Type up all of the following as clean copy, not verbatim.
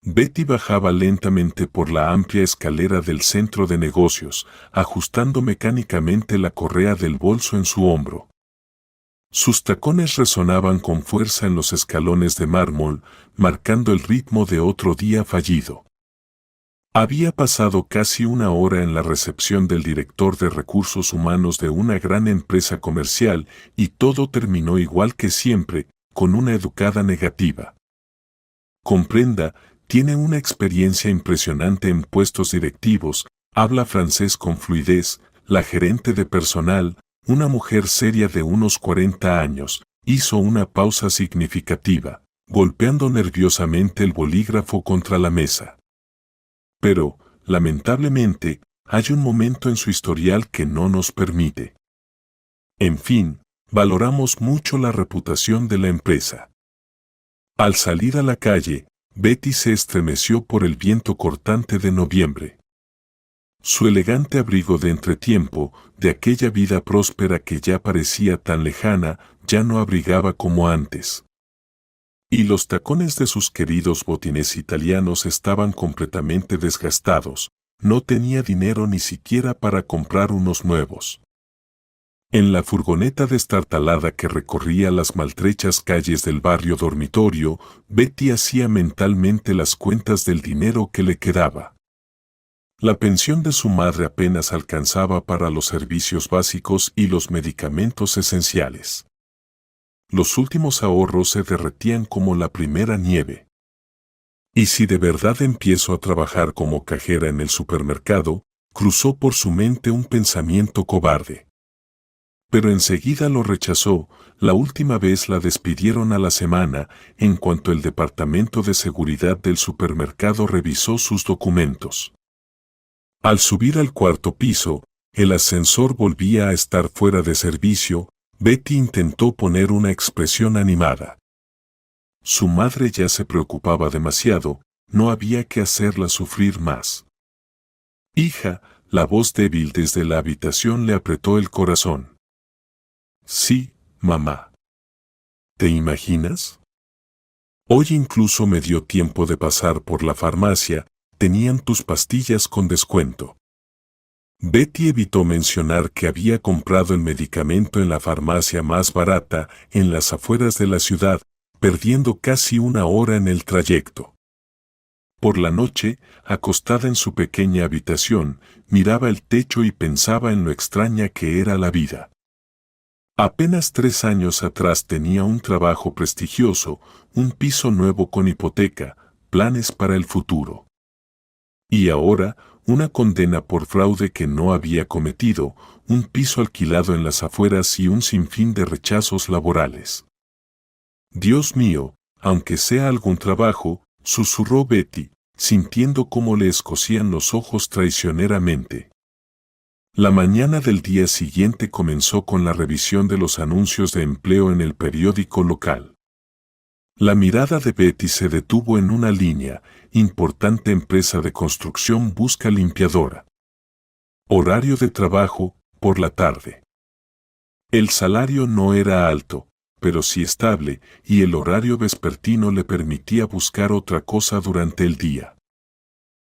Betty bajaba lentamente por la amplia escalera del centro de negocios, ajustando mecánicamente la correa del bolso en su hombro. Sus tacones resonaban con fuerza en los escalones de mármol, marcando el ritmo de otro día fallido. Había pasado casi una hora en la recepción del director de recursos humanos de una gran empresa comercial y todo terminó igual que siempre, con una educada negativa. Comprenda, tiene una experiencia impresionante en puestos directivos, habla francés con fluidez, la gerente de personal, una mujer seria de unos 40 años, hizo una pausa significativa, golpeando nerviosamente el bolígrafo contra la mesa. Pero, lamentablemente, hay un momento en su historial que no nos permite. En fin, valoramos mucho la reputación de la empresa. Al salir a la calle, Betty se estremeció por el viento cortante de noviembre. Su elegante abrigo de entretiempo, de aquella vida próspera que ya parecía tan lejana, ya no abrigaba como antes. Y los tacones de sus queridos botines italianos estaban completamente desgastados, no tenía dinero ni siquiera para comprar unos nuevos. En la furgoneta destartalada que recorría las maltrechas calles del barrio dormitorio, Betty hacía mentalmente las cuentas del dinero que le quedaba. La pensión de su madre apenas alcanzaba para los servicios básicos y los medicamentos esenciales. Los últimos ahorros se derretían como la primera nieve. ¿Y si de verdad empiezo a trabajar como cajera en el supermercado?, cruzó por su mente un pensamiento cobarde. Pero enseguida lo rechazó. La última vez la despidieron a la semana, en cuanto el departamento de seguridad del supermercado revisó sus documentos. Al subir al cuarto piso, el ascensor volvía a estar fuera de servicio. Betty intentó poner una expresión animada. Su madre ya se preocupaba demasiado, no había que hacerla sufrir más. Hija, la voz débil desde la habitación le apretó el corazón. Sí, mamá. ¿Te imaginas? Hoy incluso me dio tiempo de pasar por la farmacia, tenían tus pastillas con descuento. Betty evitó mencionar que había comprado el medicamento en la farmacia más barata, en las afueras de la ciudad, perdiendo casi una hora en el trayecto. Por la noche, acostada en su pequeña habitación, miraba el techo y pensaba en lo extraña que era la vida. Apenas 3 años atrás tenía un trabajo prestigioso, un piso nuevo con hipoteca, planes para el futuro. Y ahora, una condena por fraude que no había cometido, un piso alquilado en las afueras y un sinfín de rechazos laborales. Dios mío, aunque sea algún trabajo, susurró Betty, sintiendo cómo le escocían los ojos traicioneramente. La mañana del día siguiente comenzó con la revisión de los anuncios de empleo en el periódico local. La mirada de Betty se detuvo en una línea: importante empresa de construcción busca limpiadora. Horario de trabajo, por la tarde. El salario no era alto, pero sí estable, y el horario vespertino le permitía buscar otra cosa durante el día.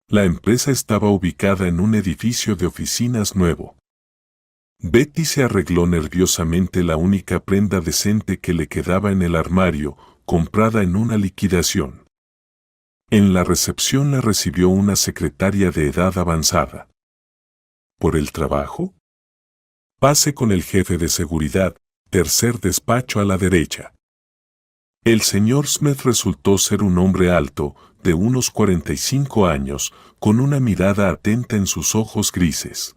La empresa estaba ubicada en un edificio de oficinas nuevo. Betty se arregló nerviosamente la única prenda decente que le quedaba en el armario, comprada en una liquidación. En la recepción la recibió una secretaria de edad avanzada. ¿Por el trabajo? Pase con el jefe de seguridad, tercer despacho a la derecha. El señor Smith resultó ser un hombre alto, de unos 45 años, con una mirada atenta en sus ojos grises.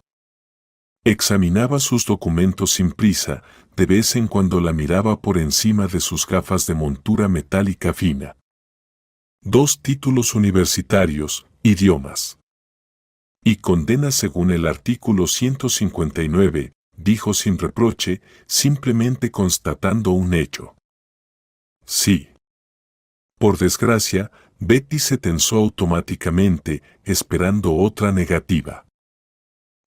Examinaba sus documentos sin prisa, de vez en cuando la miraba por encima de sus gafas de montura metálica fina. 2 títulos universitarios, idiomas. Y condena según el artículo 159, dijo sin reproche, simplemente constatando un hecho. Sí. Por desgracia, Betty se tensó automáticamente, esperando otra negativa.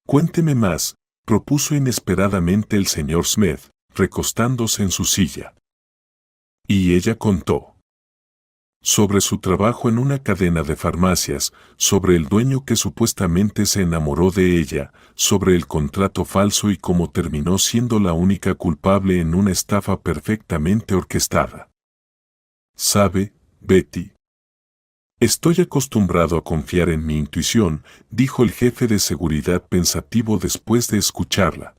Cuénteme más, propuso inesperadamente el señor Smith, recostándose en su silla. Y ella contó. sobre su trabajo en una cadena de farmacias, sobre el dueño que supuestamente se enamoró de ella, sobre el contrato falso y cómo terminó siendo la única culpable en una estafa perfectamente orquestada. ¿Sabe, Betty? Estoy acostumbrado a confiar en mi intuición, dijo el jefe de seguridad pensativo después de escucharla.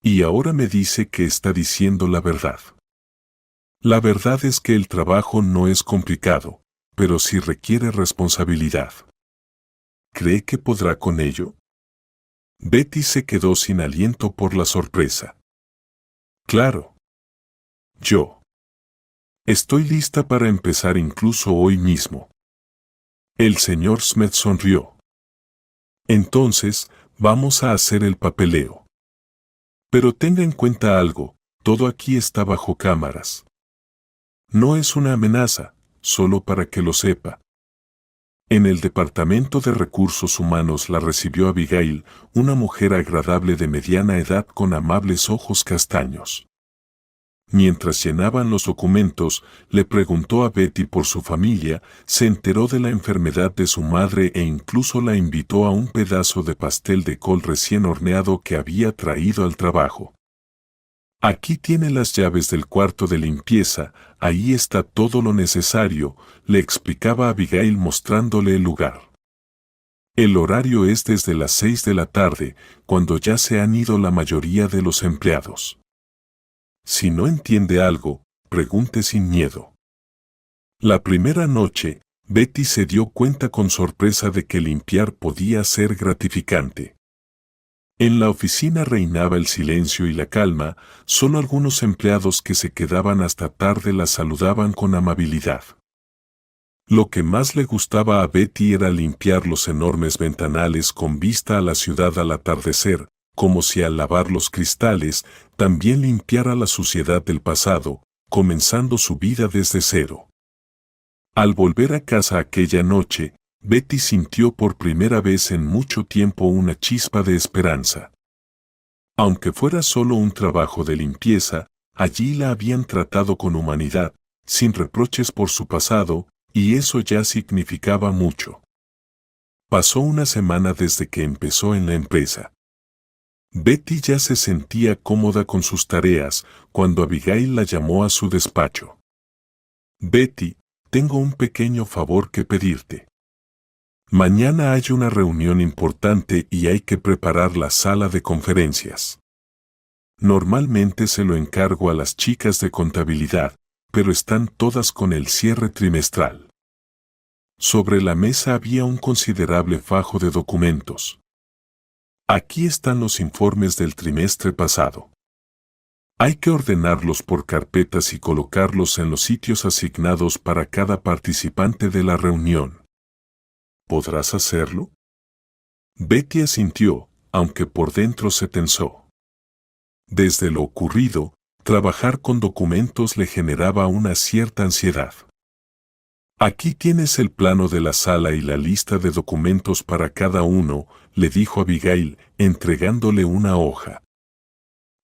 Y ahora me dice que está diciendo la verdad. La verdad es que el trabajo no es complicado, pero sí requiere responsabilidad. ¿Cree que podrá con ello? Betty se quedó sin aliento por la sorpresa. Claro. Yo. Estoy lista para empezar incluso hoy mismo. El señor Smith sonrió. Entonces, vamos a hacer el papeleo. Pero tenga en cuenta algo, todo aquí está bajo cámaras. No es una amenaza, solo para que lo sepa. En el Departamento de Recursos Humanos la recibió Abigail, una mujer agradable de mediana edad con amables ojos castaños. Mientras llenaban los documentos, le preguntó a Betty por su familia, se enteró de la enfermedad de su madre e incluso la invitó a un pedazo de pastel de col recién horneado que había traído al trabajo. Aquí tiene las llaves del cuarto de limpieza, ahí está todo lo necesario, le explicaba Abigail mostrándole el lugar. El horario es desde las 6 de la tarde, cuando ya se han ido la mayoría de los empleados. Si no entiende algo, pregunte sin miedo. La primera noche, Betty se dio cuenta con sorpresa de que limpiar podía ser gratificante. En la oficina reinaba el silencio y la calma, solo algunos empleados que se quedaban hasta tarde la saludaban con amabilidad. Lo que más le gustaba a Betty era limpiar los enormes ventanales con vista a la ciudad al atardecer, como si al lavar los cristales, también limpiara la suciedad del pasado, comenzando su vida desde cero. Al volver a casa aquella noche, Betty sintió por primera vez en mucho tiempo una chispa de esperanza. Aunque fuera solo un trabajo de limpieza, allí la habían tratado con humanidad, sin reproches por su pasado, y eso ya significaba mucho. Pasó una semana desde que empezó en la empresa. Betty ya se sentía cómoda con sus tareas cuando Abigail la llamó a su despacho. Betty, tengo un pequeño favor que pedirte. Mañana hay una reunión importante y hay que preparar la sala de conferencias. Normalmente se lo encargo a las chicas de contabilidad, pero están todas con el cierre trimestral. Sobre la mesa había un considerable fajo de documentos. Aquí están los informes del trimestre pasado. Hay que ordenarlos por carpetas y colocarlos en los sitios asignados para cada participante de la reunión. ¿Podrás hacerlo? Betty asintió, aunque por dentro se tensó. Desde lo ocurrido, trabajar con documentos le generaba una cierta ansiedad. Aquí tienes el plano de la sala y la lista de documentos para cada uno, le dijo Abigail, entregándole una hoja.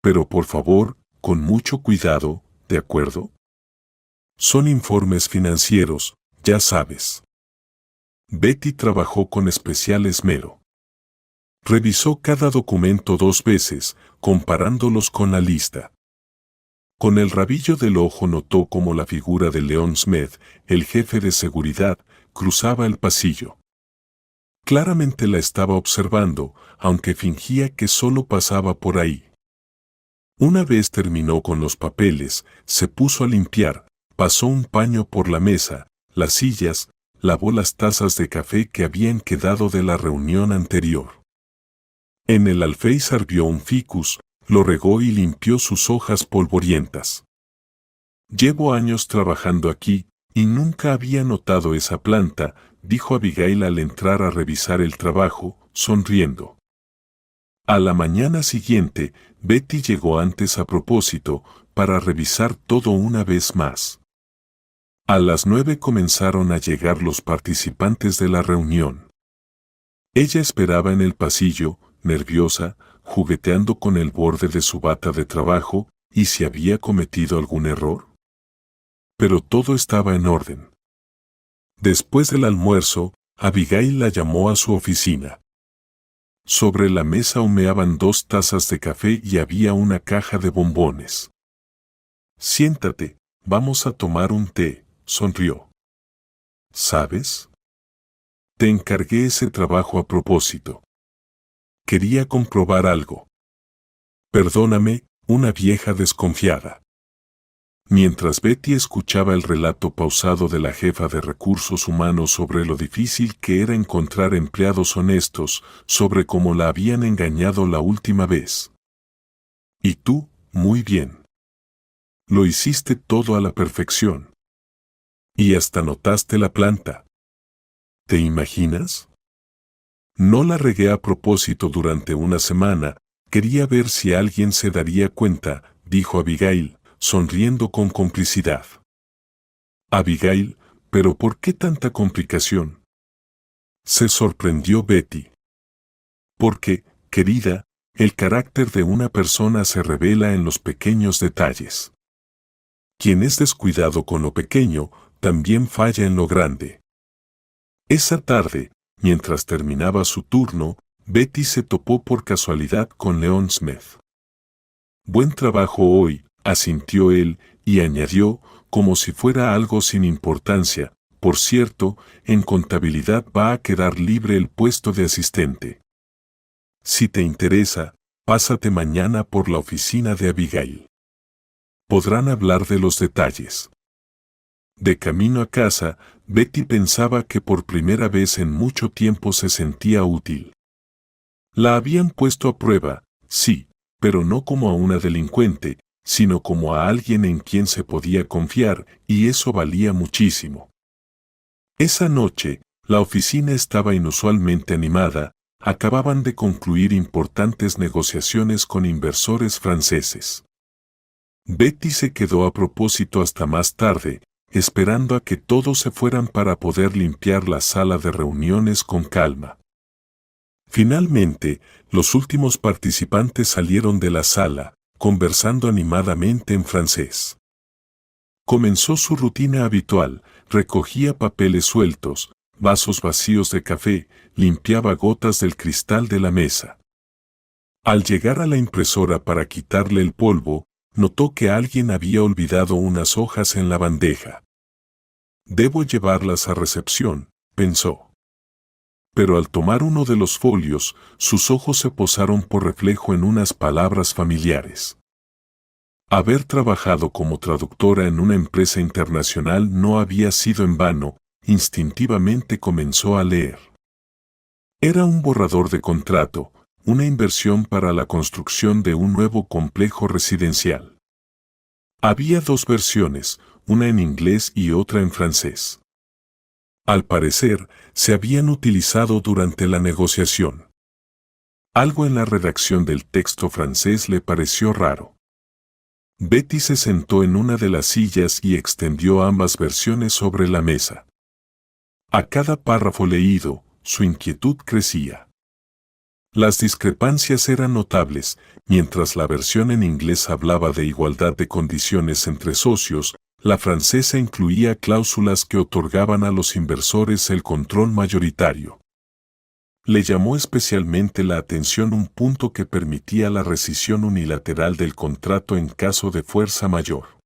Pero por favor, con mucho cuidado, ¿de acuerdo? Son informes financieros, ya sabes. Betty trabajó con especial esmero. Revisó cada documento 2 veces, comparándolos con la lista. Con el rabillo del ojo notó cómo la figura de Leon Smith, el jefe de seguridad, cruzaba el pasillo. Claramente la estaba observando, aunque fingía que solo pasaba por ahí. Una vez terminó con los papeles, se puso a limpiar, pasó un paño por la mesa, las sillas, lavó las tazas de café que habían quedado de la reunión anterior. En el alféizar vio un ficus, lo regó y limpió sus hojas polvorientas. Llevo años trabajando aquí, y nunca había notado esa planta, dijo Abigail al entrar a revisar el trabajo, sonriendo. A la mañana siguiente, Betty llegó antes a propósito, para revisar todo una vez más. A las 9 comenzaron a llegar los participantes de la reunión. Ella esperaba en el pasillo, nerviosa, jugueteando con el borde de su bata de trabajo, y si había cometido algún error. Pero todo estaba en orden. Después del almuerzo, Abigail la llamó a su oficina. Sobre la mesa humeaban 2 tazas de café y había una caja de bombones. Siéntate, vamos a tomar un té, sonrió. ¿Sabes? Te encargué ese trabajo a propósito. Quería comprobar algo. Perdóname, una vieja desconfiada. Mientras Betty escuchaba el relato pausado de la jefa de recursos humanos sobre lo difícil que era encontrar empleados honestos, sobre cómo la habían engañado la última vez. Y tú, muy bien. Lo hiciste todo a la perfección. Y hasta notaste la planta. ¿Te imaginas? No la regué a propósito durante una semana, quería ver si alguien se daría cuenta, dijo Abigail, sonriendo con complicidad. Abigail, ¿pero por qué tanta complicación? Se sorprendió Betty. Porque, querida, el carácter de una persona se revela en los pequeños detalles. Quien es descuidado con lo pequeño, también falla en lo grande. Esa tarde, mientras terminaba su turno, Betty se topó por casualidad con Leon Smith. Buen trabajo hoy, asintió él, y añadió, como si fuera algo sin importancia, por cierto, en contabilidad va a quedar libre el puesto de asistente. Si te interesa, pásate mañana por la oficina de Abigail. Podrán hablar de los detalles. De camino a casa, Betty pensaba que por primera vez en mucho tiempo se sentía útil. La habían puesto a prueba, sí, pero no como a una delincuente, sino como a alguien en quien se podía confiar, y eso valía muchísimo. Esa noche, la oficina estaba inusualmente animada, acababan de concluir importantes negociaciones con inversores franceses. Betty se quedó a propósito hasta más tarde, esperando a que todos se fueran para poder limpiar la sala de reuniones con calma. Finalmente, los últimos participantes salieron de la sala, conversando animadamente en francés. Comenzó su rutina habitual, recogía papeles sueltos, vasos vacíos de café, limpiaba gotas del cristal de la mesa. Al llegar a la impresora para quitarle el polvo, notó que alguien había olvidado unas hojas en la bandeja. Debo llevarlas a recepción, pensó. Pero al tomar uno de los folios, sus ojos se posaron por reflejo en unas palabras familiares. Haber trabajado como traductora en una empresa internacional no había sido en vano, instintivamente comenzó a leer. Era un borrador de contrato, una inversión para la construcción de un nuevo complejo residencial. Había 2 versiones, una en inglés y otra en francés. Al parecer, se habían utilizado durante la negociación. Algo en la redacción del texto francés le pareció raro. Betty se sentó en una de las sillas y extendió ambas versiones sobre la mesa. A cada párrafo leído, su inquietud crecía. Las discrepancias eran notables, mientras la versión en inglés hablaba de igualdad de condiciones entre socios, la francesa incluía cláusulas que otorgaban a los inversores el control mayoritario. Le llamó especialmente la atención un punto que permitía la rescisión unilateral del contrato en caso de fuerza mayor.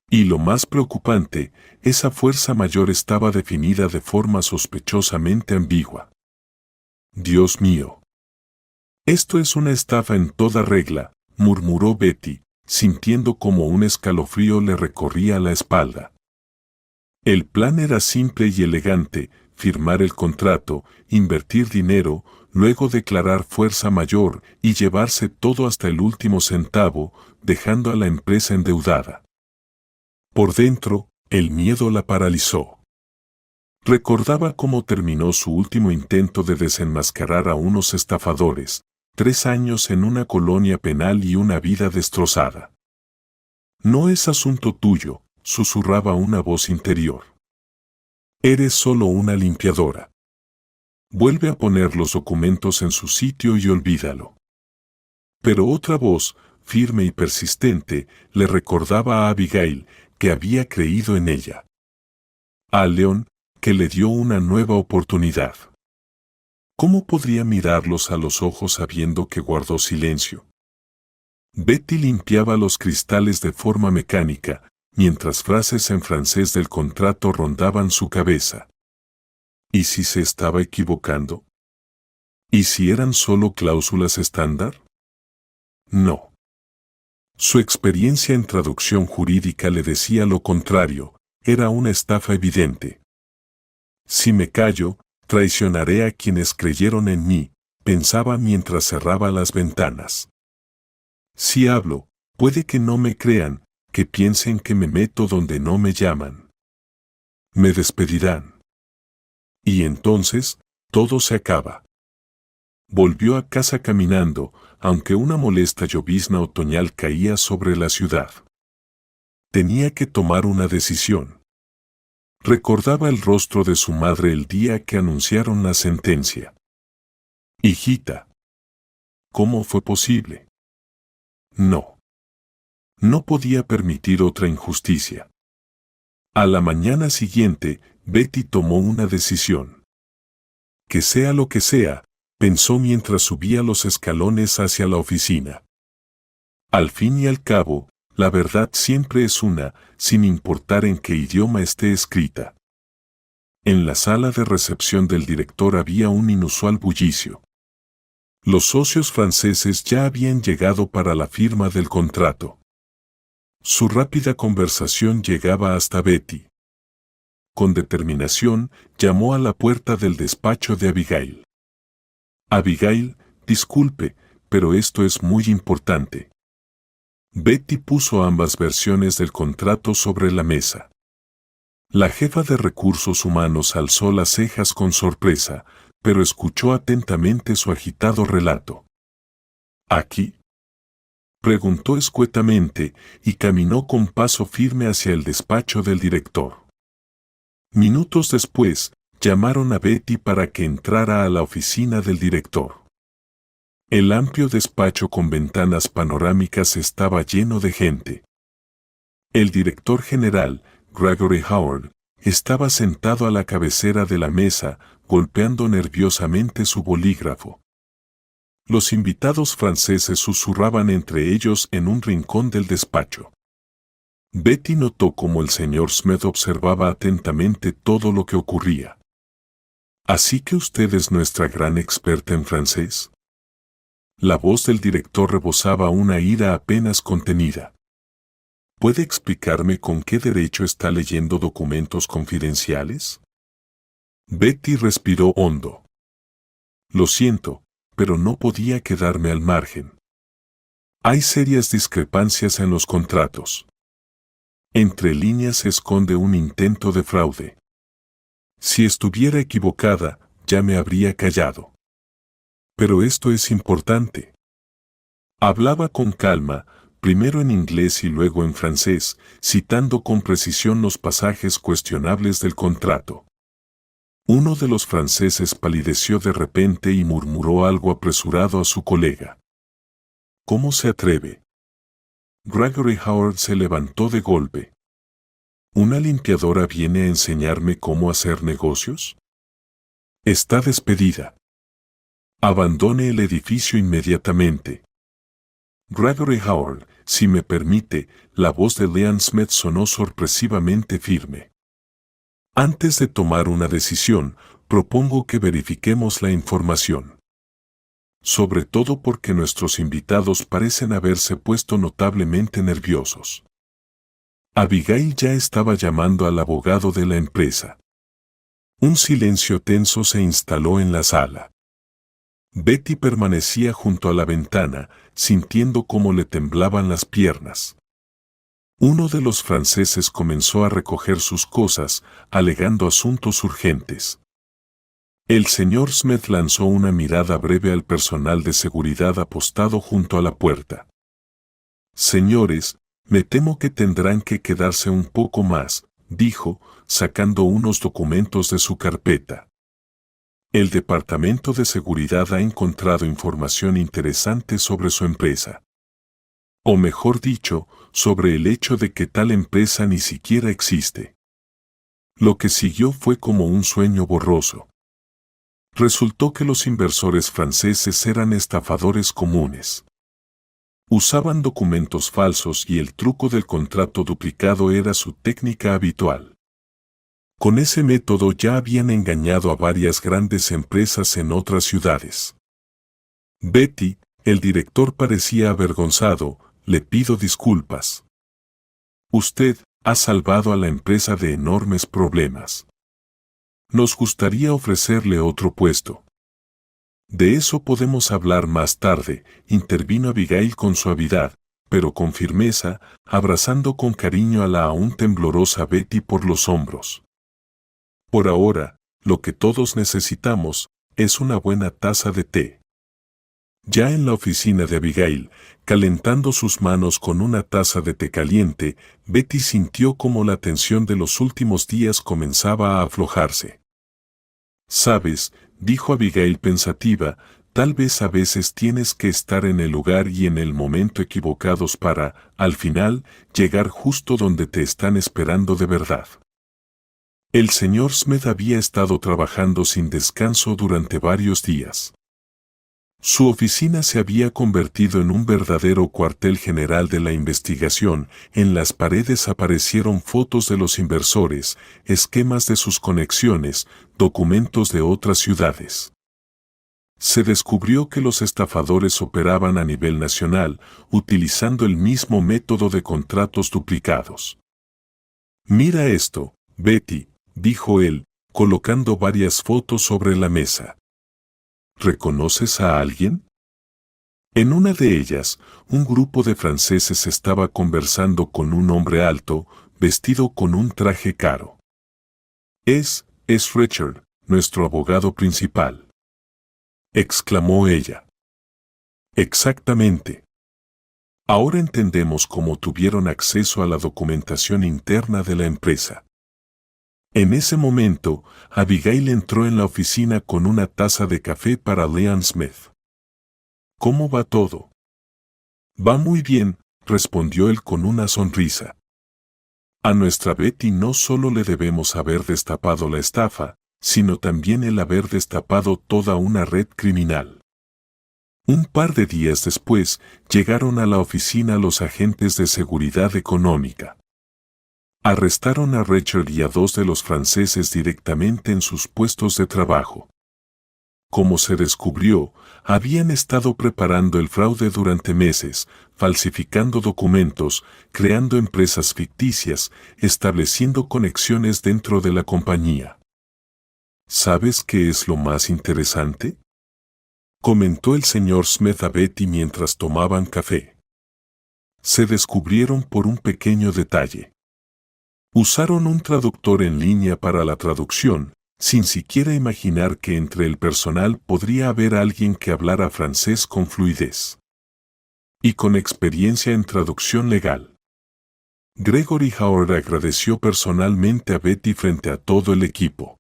Y lo más preocupante, esa fuerza mayor estaba definida de forma sospechosamente ambigua. Dios mío. Esto es una estafa en toda regla, murmuró Betty, sintiendo como un escalofrío le recorría la espalda. El plan era simple y elegante, firmar el contrato, invertir dinero, luego declarar fuerza mayor y llevarse todo hasta el último centavo, dejando a la empresa endeudada. Por dentro, el miedo la paralizó. Recordaba cómo terminó su último intento de desenmascarar a unos estafadores, 3 años en una colonia penal y una vida destrozada. No es asunto tuyo, susurraba una voz interior. Eres solo una limpiadora. Vuelve a poner los documentos en su sitio y olvídalo. Pero otra voz, firme y persistente, le recordaba a Abigail que había creído en ella. A Leon, que le dio una nueva oportunidad. ¿Cómo podría mirarlos a los ojos sabiendo que guardó silencio? Betty limpiaba los cristales de forma mecánica, mientras frases en francés del contrato rondaban su cabeza. ¿Y si se estaba equivocando? ¿Y si eran solo cláusulas estándar? No. Su experiencia en traducción jurídica le decía lo contrario, era una estafa evidente. Si me callo, traicionaré a quienes creyeron en mí, pensaba mientras cerraba las ventanas. Si hablo, puede que no me crean, que piensen que me meto donde no me llaman. Me despedirán. Y entonces, todo se acaba. Volvió a casa caminando, aunque una molesta llovizna otoñal caía sobre la ciudad. Tenía que tomar una decisión. Recordaba el rostro de su madre el día que anunciaron la sentencia. Hijita. ¿Cómo fue posible? No. No podía permitir otra injusticia. A la mañana siguiente, Betty tomó una decisión. Que sea lo que sea, pensó mientras subía los escalones hacia la oficina. Al fin y al cabo, la verdad siempre es una, sin importar en qué idioma esté escrita. En la sala de recepción del director había un inusual bullicio. Los socios franceses ya habían llegado para la firma del contrato. Su rápida conversación llegaba hasta Betty. Con determinación, llamó a la puerta del despacho de Abigail. Abigail, disculpe, pero esto es muy importante. Betty puso ambas versiones del contrato sobre la mesa. La jefa de recursos humanos alzó las cejas con sorpresa, pero escuchó atentamente su agitado relato. ¿Aquí? Preguntó escuetamente y caminó con paso firme hacia el despacho del director. Minutos después, llamaron a Betty para que entrara a la oficina del director. El amplio despacho con ventanas panorámicas estaba lleno de gente. El director general, Gregory Howard, estaba sentado a la cabecera de la mesa, golpeando nerviosamente su bolígrafo. Los invitados franceses susurraban entre ellos en un rincón del despacho. Betty notó cómo el señor Smith observaba atentamente todo lo que ocurría. ¿Así que usted es nuestra gran experta en francés? La voz del director rebosaba una ira apenas contenida. ¿Puede explicarme con qué derecho está leyendo documentos confidenciales? Betty respiró hondo. Lo siento, pero no podía quedarme al margen. Hay serias discrepancias en los contratos. Entre líneas se esconde un intento de fraude. Si estuviera equivocada, ya me habría callado. Pero esto es importante. Hablaba con calma, primero en inglés y luego en francés, citando con precisión los pasajes cuestionables del contrato. Uno de los franceses palideció de repente y murmuró algo apresurado a su colega. ¿Cómo se atreve? Gregory Howard se levantó de golpe. ¿Una limpiadora viene a enseñarme cómo hacer negocios? Está despedida. Abandone el edificio inmediatamente. Gregory Howard, si me permite, la voz de Leanne Smith sonó sorpresivamente firme. Antes de tomar una decisión, propongo que verifiquemos la información. Sobre todo porque nuestros invitados parecen haberse puesto notablemente nerviosos. Abigail ya estaba llamando al abogado de la empresa. Un silencio tenso se instaló en la sala. Betty permanecía junto a la ventana, sintiendo cómo le temblaban las piernas. Uno de los franceses comenzó a recoger sus cosas, alegando asuntos urgentes. El señor Smith lanzó una mirada breve al personal de seguridad apostado junto a la puerta. Señores, me temo que tendrán que quedarse un poco más, dijo, sacando unos documentos de su carpeta. El Departamento de Seguridad ha encontrado información interesante sobre su empresa. O mejor dicho, sobre el hecho de que tal empresa ni siquiera existe. Lo que siguió fue como un sueño borroso. Resultó que los inversores franceses eran estafadores comunes. Usaban documentos falsos y el truco del contrato duplicado era su técnica habitual. Con ese método ya habían engañado a varias grandes empresas en otras ciudades. Betty, el director parecía avergonzado, le pido disculpas. Usted ha salvado a la empresa de enormes problemas. Nos gustaría ofrecerle otro puesto. De eso podemos hablar más tarde, intervino Abigail con suavidad, pero con firmeza, abrazando con cariño a la aún temblorosa Betty por los hombros. Por ahora, lo que todos necesitamos es una buena taza de té. Ya en la oficina de Abigail, calentando sus manos con una taza de té caliente, Betty sintió como la tensión de los últimos días comenzaba a aflojarse. «Sabes», dijo Abigail pensativa, «tal vez a veces tienes que estar en el lugar y en el momento equivocados para, al final, llegar justo donde te están esperando de verdad». El señor Smith había estado trabajando sin descanso durante varios días. Su oficina se había convertido en un verdadero cuartel general de la investigación. En las paredes aparecieron fotos de los inversores, esquemas de sus conexiones, documentos de otras ciudades. Se descubrió que los estafadores operaban a nivel nacional, utilizando el mismo método de contratos duplicados. «Mira esto, Betty», dijo él, colocando varias fotos sobre la mesa. ¿Reconoces a alguien? En una de ellas, un grupo de franceses estaba conversando con un hombre alto, vestido con un traje caro. Es Richard, nuestro abogado principal», exclamó ella. «Exactamente. Ahora entendemos cómo tuvieron acceso a la documentación interna de la empresa». En ese momento, Abigail entró en la oficina con una taza de café para Leon Smith. «¿Cómo va todo?» «Va muy bien», respondió él con una sonrisa. «A nuestra Betty no solo le debemos haber destapado la estafa, sino también el haber destapado toda una red criminal». Un par de días después, llegaron a la oficina los agentes de seguridad económica. Arrestaron a Richard y a 2 de los franceses directamente en sus puestos de trabajo. Como se descubrió, habían estado preparando el fraude durante meses, falsificando documentos, creando empresas ficticias, estableciendo conexiones dentro de la compañía. ¿Sabes qué es lo más interesante?, comentó el señor Smith a Betty mientras tomaban café. Se descubrieron por un pequeño detalle. Usaron un traductor en línea para la traducción, sin siquiera imaginar que entre el personal podría haber alguien que hablara francés con fluidez y con experiencia en traducción legal. Gregory Howard agradeció personalmente a Betty frente a todo el equipo.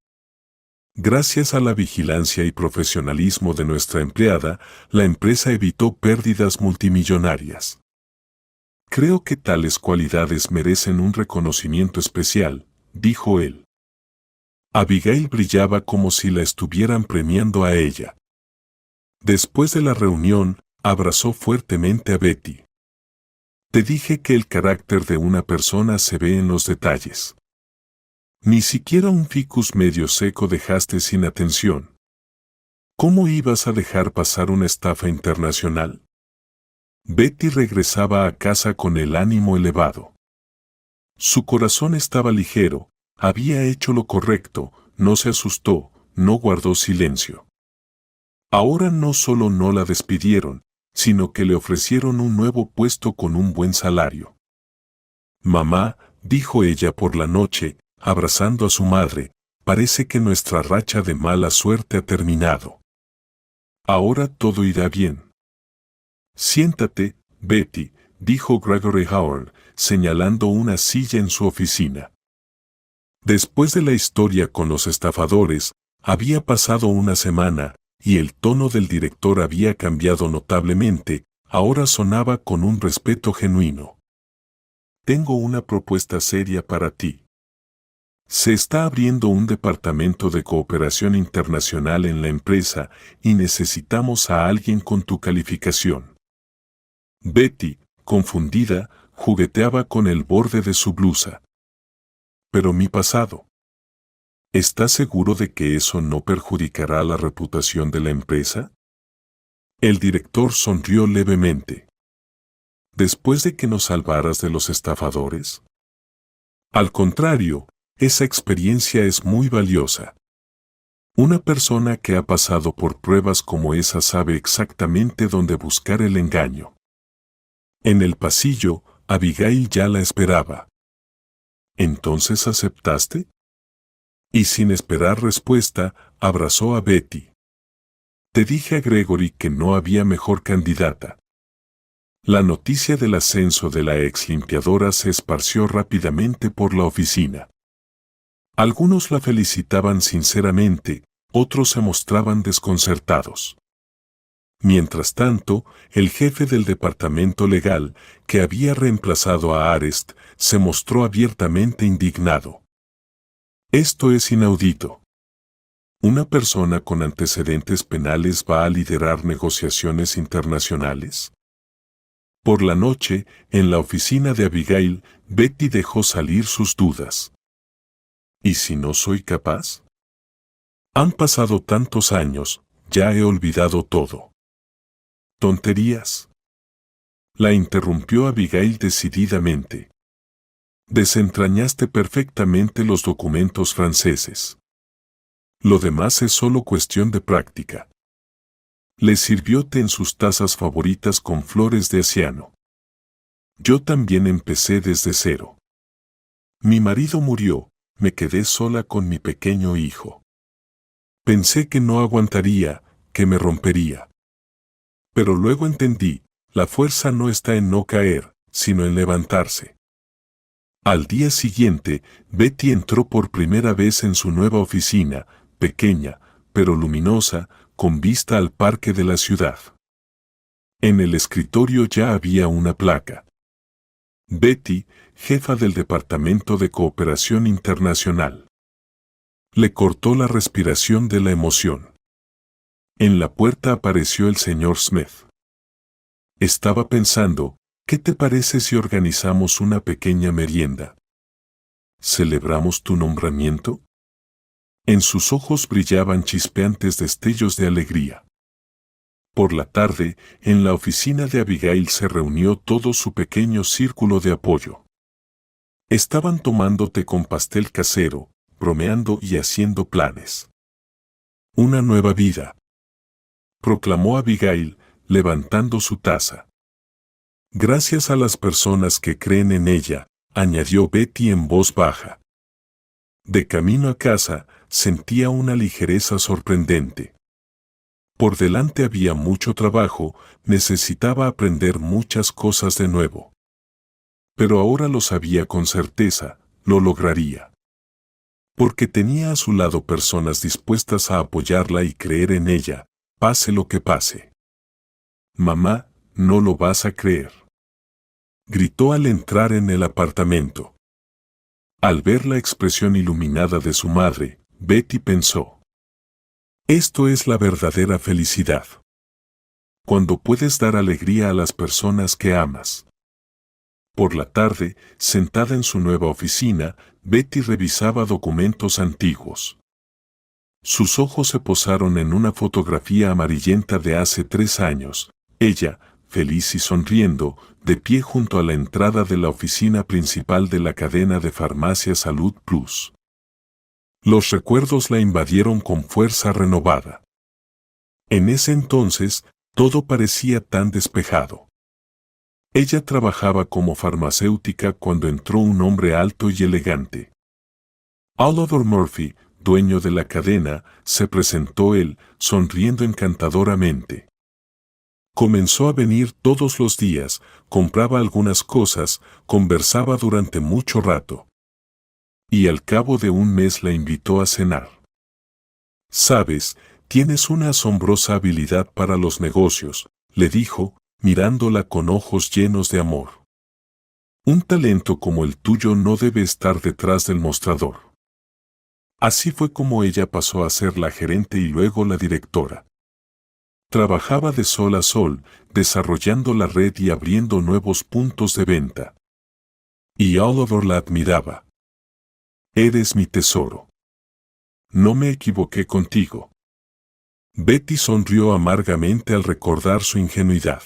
Gracias a la vigilancia y profesionalismo de nuestra empleada, la empresa evitó pérdidas multimillonarias. Creo que tales cualidades merecen un reconocimiento especial, dijo él. Abigail brillaba como si la estuvieran premiando a ella. Después de la reunión, abrazó fuertemente a Betty. Te dije que el carácter de una persona se ve en los detalles. Ni siquiera un ficus medio seco dejaste sin atención. ¿Cómo ibas a dejar pasar una estafa internacional? Betty regresaba a casa con el ánimo elevado. Su corazón estaba ligero, había hecho lo correcto, no se asustó, no guardó silencio. Ahora no solo no la despidieron, sino que le ofrecieron un nuevo puesto con un buen salario. Mamá, dijo ella por la noche, abrazando a su madre, parece que nuestra racha de mala suerte ha terminado. Ahora todo irá bien. Siéntate, Betty, dijo Gregory Howard, señalando una silla en su oficina. Después de la historia con los estafadores, había pasado una semana, y el tono del director había cambiado notablemente, ahora sonaba con un respeto genuino. Tengo una propuesta seria para ti. Se está abriendo un departamento de cooperación internacional en la empresa y necesitamos a alguien con tu calificación. Betty, confundida, jugueteaba con el borde de su blusa. Pero mi pasado. ¿Estás seguro de que eso no perjudicará la reputación de la empresa? El director sonrió levemente. ¿Después de que nos salvaras de los estafadores? Al contrario, esa experiencia es muy valiosa. Una persona que ha pasado por pruebas como esa sabe exactamente dónde buscar el engaño. En el pasillo, Abigail ya la esperaba. ¿Entonces aceptaste? Y sin esperar respuesta, abrazó a Betty. Te dije a Gregory que no había mejor candidata. La noticia del ascenso de la ex limpiadora se esparció rápidamente por la oficina. Algunos la felicitaban sinceramente, otros se mostraban desconcertados. Mientras tanto, el jefe del departamento legal, que había reemplazado a Arest, se mostró abiertamente indignado. Esto es inaudito. ¿Una persona con antecedentes penales va a liderar negociaciones internacionales? Por la noche, en la oficina de Abigail, Betty dejó salir sus dudas. ¿Y si no soy capaz? Han pasado tantos años, ya he olvidado todo. ¿Tonterías? La interrumpió Abigail decididamente. Desentrañaste perfectamente los documentos franceses. Lo demás es solo cuestión de práctica. Le sirvió té en sus tazas favoritas con flores de ciano. Yo también empecé desde cero. Mi marido murió, me quedé sola con mi pequeño hijo. Pensé que no aguantaría, que me rompería. Pero luego entendí, la fuerza no está en no caer, sino en levantarse. Al día siguiente, Betty entró por primera vez en su nueva oficina, pequeña, pero luminosa, con vista al parque de la ciudad. En el escritorio ya había una placa. Betty, jefa del Departamento de Cooperación Internacional. Le cortó la respiración de la emoción. En la puerta apareció el señor Smith. Estaba pensando, ¿qué te parece si organizamos una pequeña merienda? ¿Celebramos tu nombramiento? En sus ojos brillaban chispeantes destellos de alegría. Por la tarde, en la oficina de Abigail se reunió todo su pequeño círculo de apoyo. Estaban tomando té con pastel casero, bromeando y haciendo planes. Una nueva vida, proclamó Abigail, levantando su taza. Gracias a las personas que creen en ella, añadió Betty en voz baja. De camino a casa, sentía una ligereza sorprendente. Por delante había mucho trabajo, necesitaba aprender muchas cosas de nuevo. Pero ahora lo sabía con certeza, lo lograría. Porque tenía a su lado personas dispuestas a apoyarla y creer en ella, pase lo que pase. Mamá, no lo vas a creer. Gritó al entrar en el apartamento. Al ver la expresión iluminada de su madre, Betty pensó. Esto es la verdadera felicidad. Cuando puedes dar alegría a las personas que amas. Por la tarde, sentada en su nueva oficina, Betty revisaba documentos antiguos. Sus ojos se posaron en una fotografía amarillenta de hace 3 años, ella, feliz y sonriendo, de pie junto a la entrada de la oficina principal de la cadena de farmacia Salud Plus. Los recuerdos la invadieron con fuerza renovada. En ese entonces, todo parecía tan despejado. Ella trabajaba como farmacéutica cuando entró un hombre alto y elegante. Oliver Murphy, dueño de la cadena, se presentó él, sonriendo encantadoramente. Comenzó a venir todos los días, compraba algunas cosas, conversaba durante mucho rato. Y al cabo de un mes la invitó a cenar. Sabes, tienes una asombrosa habilidad para los negocios, le dijo, mirándola con ojos llenos de amor. Un talento como el tuyo no debe estar detrás del mostrador. Así fue como ella pasó a ser la gerente y luego la directora. Trabajaba de sol a sol, desarrollando la red y abriendo nuevos puntos de venta. Y Oliver la admiraba. Eres mi tesoro. No me equivoqué contigo. Betty sonrió amargamente al recordar su ingenuidad.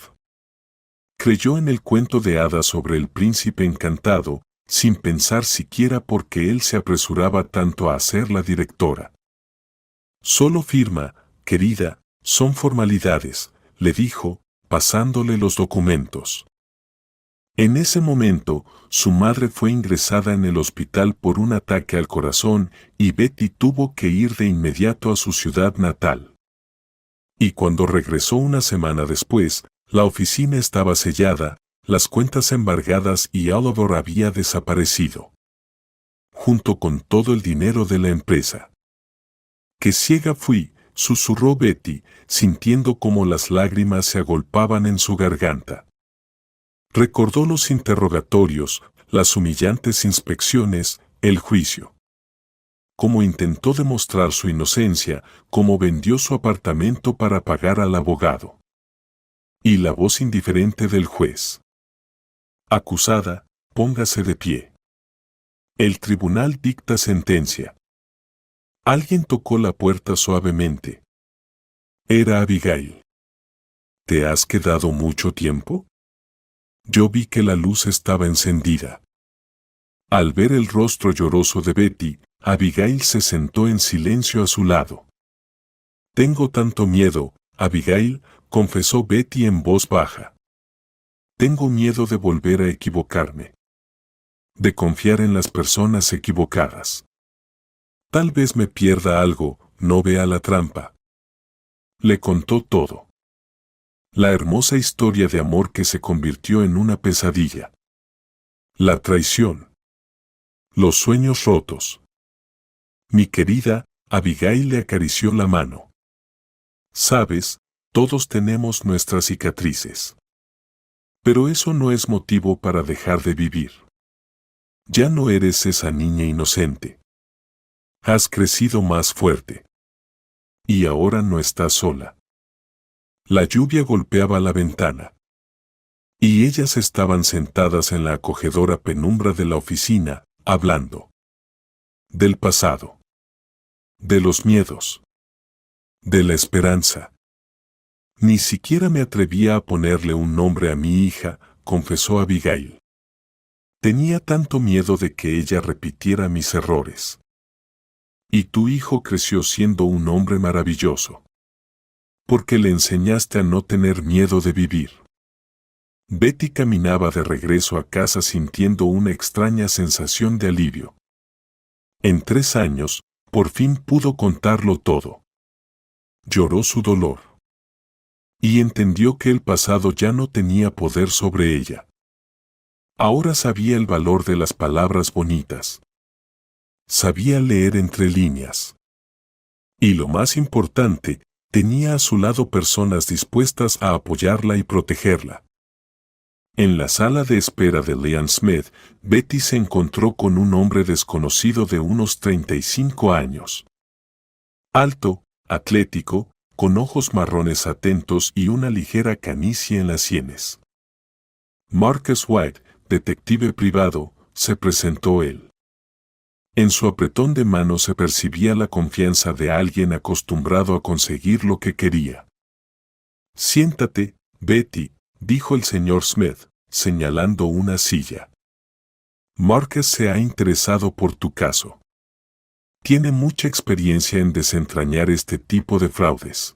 Creyó en el cuento de hadas sobre el príncipe encantado, sin pensar siquiera por qué él se apresuraba tanto a ser la directora. Solo firma, querida, son formalidades, le dijo, pasándole los documentos. En ese momento, su madre fue ingresada en el hospital por un ataque al corazón y Betty tuvo que ir de inmediato a su ciudad natal. Y cuando regresó una semana después, la oficina estaba sellada, las cuentas embargadas y Oliver había desaparecido. Junto con todo el dinero de la empresa. ¡Qué ciega fui!, susurró Betty, sintiendo cómo las lágrimas se agolpaban en su garganta. Recordó los interrogatorios, las humillantes inspecciones, el juicio. Cómo intentó demostrar su inocencia, cómo vendió su apartamento para pagar al abogado. Y la voz indiferente del juez. Acusada, póngase de pie. El tribunal dicta sentencia. Alguien tocó la puerta suavemente. Era Abigail. ¿Te has quedado mucho tiempo? Yo vi que la luz estaba encendida. Al ver el rostro lloroso de Betty, Abigail se sentó en silencio a su lado. Tengo tanto miedo, Abigail, confesó Betty en voz baja. Tengo miedo de volver a equivocarme. De confiar en las personas equivocadas. Tal vez me pierda algo, no vea la trampa. Le contó todo. La hermosa historia de amor que se convirtió en una pesadilla. La traición. Los sueños rotos. Mi querida, Abigail le acarició la mano. Sabes, todos tenemos nuestras cicatrices. Pero eso no es motivo para dejar de vivir. Ya no eres esa niña inocente. Has crecido más fuerte. Y ahora no estás sola. La lluvia golpeaba la ventana. Y ellas estaban sentadas en la acogedora penumbra de la oficina, hablando. Del pasado. De los miedos. De la esperanza. Ni siquiera me atrevía a ponerle un nombre a mi hija, confesó Abigail. Tenía tanto miedo de que ella repitiera mis errores. Y tu hijo creció siendo un hombre maravilloso. Porque le enseñaste a no tener miedo de vivir. Betty caminaba de regreso a casa sintiendo una extraña sensación de alivio. En 3 años, por fin pudo contarlo todo. Lloró su dolor. Y entendió que el pasado ya no tenía poder sobre ella. Ahora sabía el valor de las palabras bonitas. Sabía leer entre líneas. Y lo más importante, tenía a su lado personas dispuestas a apoyarla y protegerla. En la sala de espera de Leanne Smith, Betty se encontró con un hombre desconocido de unos 35 años. Alto, atlético, con ojos marrones atentos y una ligera canicie en las sienes. Marcus White, detective privado, se presentó él. En su apretón de mano se percibía la confianza de alguien acostumbrado a conseguir lo que quería. Siéntate, Betty, dijo el señor Smith, señalando una silla. Marcus se ha interesado por tu caso. Tiene mucha experiencia en desentrañar este tipo de fraudes.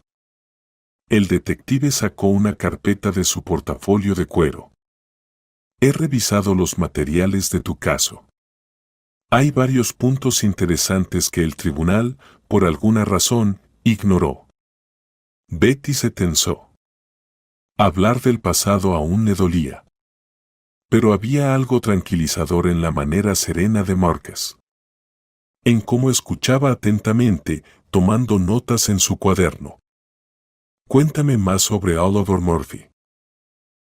El detective sacó una carpeta de su portafolio de cuero. He revisado los materiales de tu caso. Hay varios puntos interesantes que el tribunal, por alguna razón, ignoró. Betty se tensó. Hablar del pasado aún le dolía. Pero había algo tranquilizador en la manera serena de Marcus. En cómo escuchaba atentamente, tomando notas en su cuaderno. Cuéntame más sobre Oliver Murphy.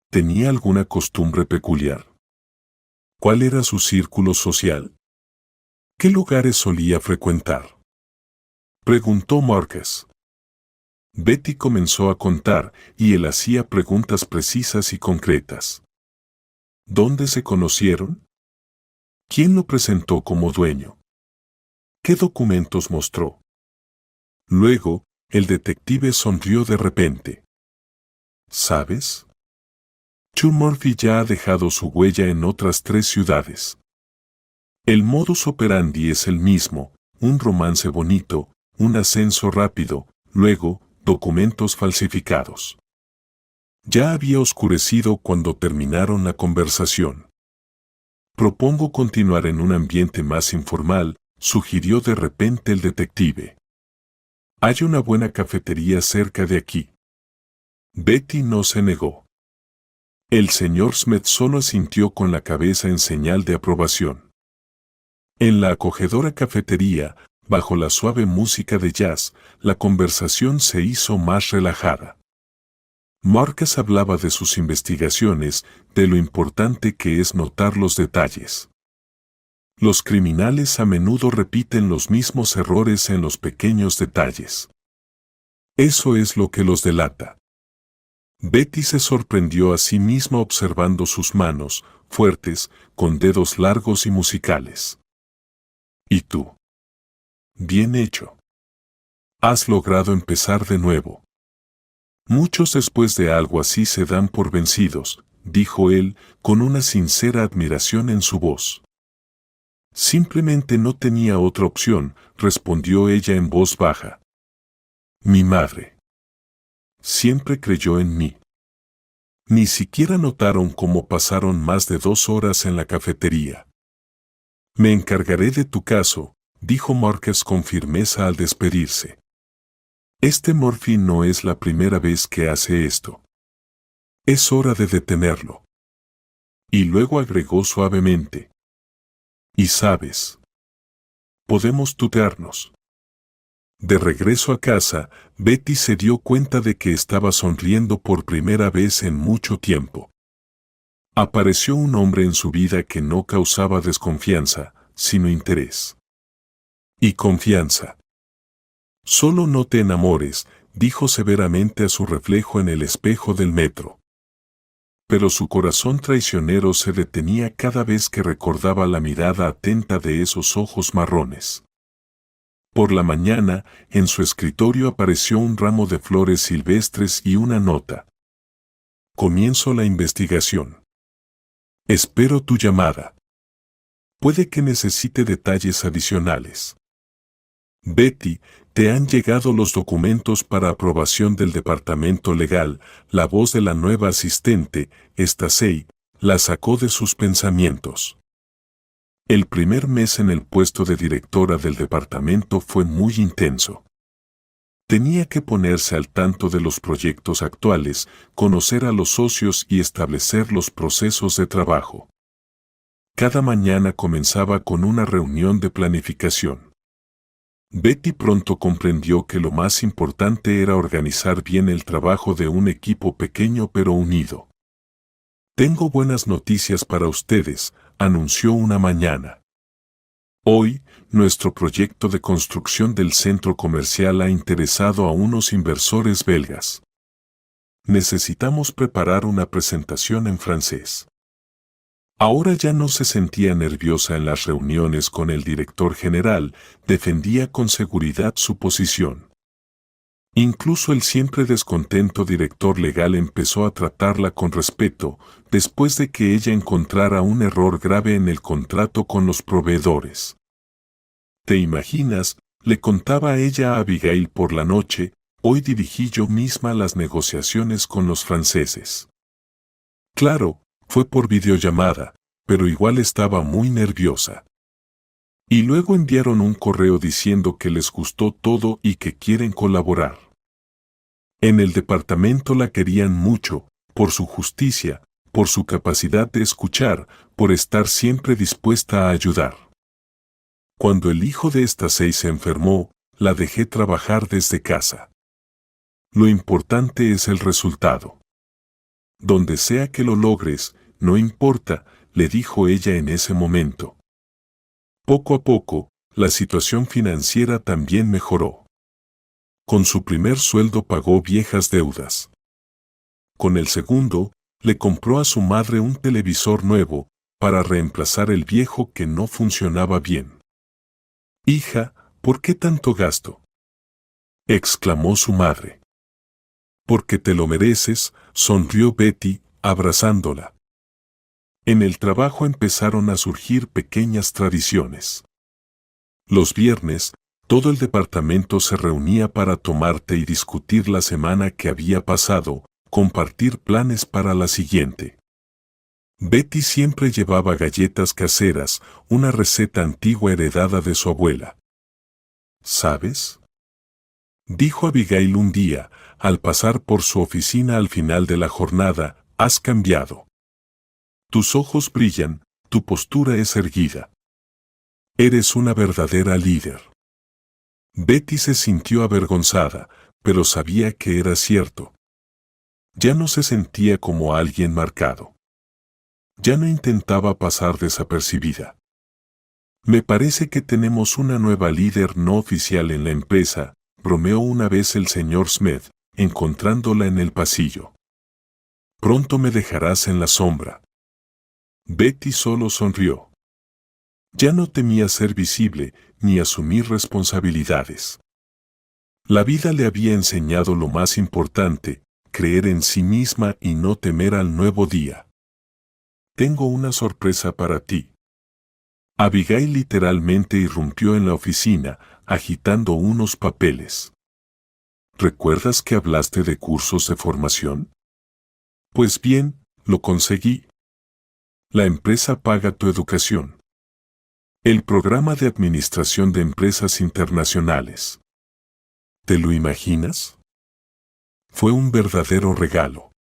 ¿Tenía alguna costumbre peculiar? ¿Cuál era su círculo social? ¿Qué lugares solía frecuentar? Preguntó Marcus. Betty comenzó a contar y él hacía preguntas precisas y concretas. ¿Dónde se conocieron? ¿Quién lo presentó como dueño? ¿Qué documentos mostró? Luego, el detective sonrió de repente. ¿Sabes? Chu Murphy ya ha dejado su huella en otras 3 ciudades. El modus operandi es el mismo, un romance bonito, un ascenso rápido, luego, documentos falsificados. Ya había oscurecido cuando terminaron la conversación. Propongo continuar en un ambiente más informal, sugirió de repente el detective. Hay una buena cafetería cerca de aquí. Betty no se negó. El señor Smith solo asintió con la cabeza en señal de aprobación. En la acogedora cafetería, bajo la suave música de jazz, la conversación se hizo más relajada. Marcus hablaba de sus investigaciones, de lo importante que es notar los detalles. Los criminales a menudo repiten los mismos errores en los pequeños detalles. Eso es lo que los delata. Betty se sorprendió a sí misma observando sus manos, fuertes, con dedos largos y musicales. ¿Y tú? Bien hecho. Has logrado empezar de nuevo. Muchos después de algo así se dan por vencidos, dijo él, con una sincera admiración en su voz. Simplemente no tenía otra opción, respondió ella en voz baja. Mi madre. Siempre creyó en mí. Ni siquiera notaron cómo pasaron más de 2 horas en la cafetería. Me encargaré de tu caso, dijo Marcus con firmeza al despedirse. Este Murphy no es la primera vez que hace esto. Es hora de detenerlo. Y luego agregó suavemente. Y sabes, podemos tutearnos. De regreso a casa, Betty se dio cuenta de que estaba sonriendo por primera vez en mucho tiempo. Apareció un hombre en su vida que no causaba desconfianza, sino interés. Y confianza. Solo no te enamores, dijo severamente a su reflejo en el espejo del metro. Pero su corazón traicionero se detenía cada vez que recordaba la mirada atenta de esos ojos marrones. Por la mañana, en su escritorio apareció un ramo de flores silvestres y una nota. Comienzo la investigación. Espero tu llamada. Puede que necesite detalles adicionales. Betty, te han llegado los documentos para aprobación del departamento legal. La voz de la nueva asistente, Stacey, la sacó de sus pensamientos. El primer mes en el puesto de directora del departamento fue muy intenso. Tenía que ponerse al tanto de los proyectos actuales, conocer a los socios y establecer los procesos de trabajo. Cada mañana comenzaba con una reunión de planificación. Betty pronto comprendió que lo más importante era organizar bien el trabajo de un equipo pequeño pero unido. Tengo buenas noticias para ustedes, anunció una mañana. Hoy, nuestro proyecto de construcción del centro comercial ha interesado a unos inversores belgas. Necesitamos preparar una presentación en francés. Ahora ya no se sentía nerviosa en las reuniones con el director general, defendía con seguridad su posición. Incluso el siempre descontento director legal empezó a tratarla con respeto, después de que ella encontrara un error grave en el contrato con los proveedores. ¿Te imaginas?, le contaba ella a Abigail por la noche, hoy dirigí yo misma las negociaciones con los franceses. Claro, fue por videollamada, pero igual estaba muy nerviosa. Y luego enviaron un correo diciendo que les gustó todo y que quieren colaborar. En el departamento la querían mucho, por su justicia, por su capacidad de escuchar, por estar siempre dispuesta a ayudar. Cuando el hijo de Stacey se enfermó, la dejé trabajar desde casa. Lo importante es el resultado. Donde sea que lo logres, no importa, le dijo ella en ese momento. Poco a poco, la situación financiera también mejoró. Con su primer sueldo pagó viejas deudas. Con el segundo, le compró a su madre un televisor nuevo, para reemplazar el viejo que no funcionaba bien. «Hija, ¿por qué tanto gasto?», exclamó su madre. «Porque te lo mereces», sonrió Betty, abrazándola. En el trabajo empezaron a surgir pequeñas tradiciones. Los viernes, todo el departamento se reunía para tomar té y discutir la semana que había pasado, compartir planes para la siguiente. Betty siempre llevaba galletas caseras, una receta antigua heredada de su abuela. «¿Sabes?», dijo Abigail un día, al pasar por su oficina al final de la jornada, «has cambiado. Tus ojos brillan, tu postura es erguida. Eres una verdadera líder». Betty se sintió avergonzada, pero sabía que era cierto. Ya no se sentía como alguien marcado. Ya no intentaba pasar desapercibida. «Me parece que tenemos una nueva líder no oficial en la empresa», bromeó una vez el señor Smith, encontrándola en el pasillo. «Pronto me dejarás en la sombra». Betty solo sonrió. Ya no temía ser visible ni asumir responsabilidades. La vida le había enseñado lo más importante, creer en sí misma y no temer al nuevo día. «Tengo una sorpresa para ti». Abigail literalmente irrumpió en la oficina, agitando unos papeles. «¿Recuerdas que hablaste de cursos de formación? Pues bien, lo conseguí. La empresa paga tu educación. El programa de administración de empresas internacionales. ¿Te lo imaginas?». Fue un verdadero regalo.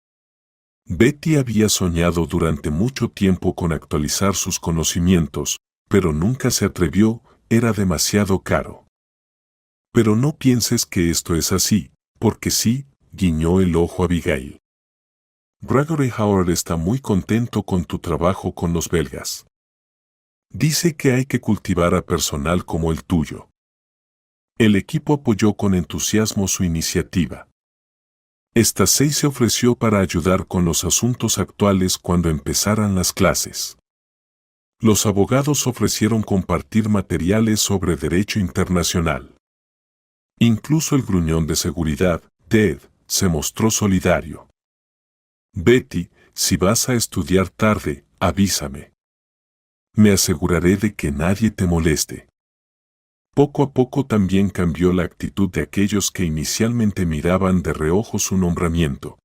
Betty había soñado durante mucho tiempo con actualizar sus conocimientos, pero nunca se atrevió, era demasiado caro. «Pero no pienses que esto es así, porque sí», guiñó el ojo Abigail. «Gregory Howard está muy contento con tu trabajo con los belgas. Dice que hay que cultivar a personal como el tuyo». El equipo apoyó con entusiasmo su iniciativa. Stacey se ofreció para ayudar con los asuntos actuales cuando empezaran las clases. Los abogados ofrecieron compartir materiales sobre derecho internacional. Incluso el gruñón de seguridad, Ted, se mostró solidario. «Betty, si vas a estudiar tarde, avísame. Me aseguraré de que nadie te moleste». Poco a poco también cambió la actitud de aquellos que inicialmente miraban de reojo su nombramiento.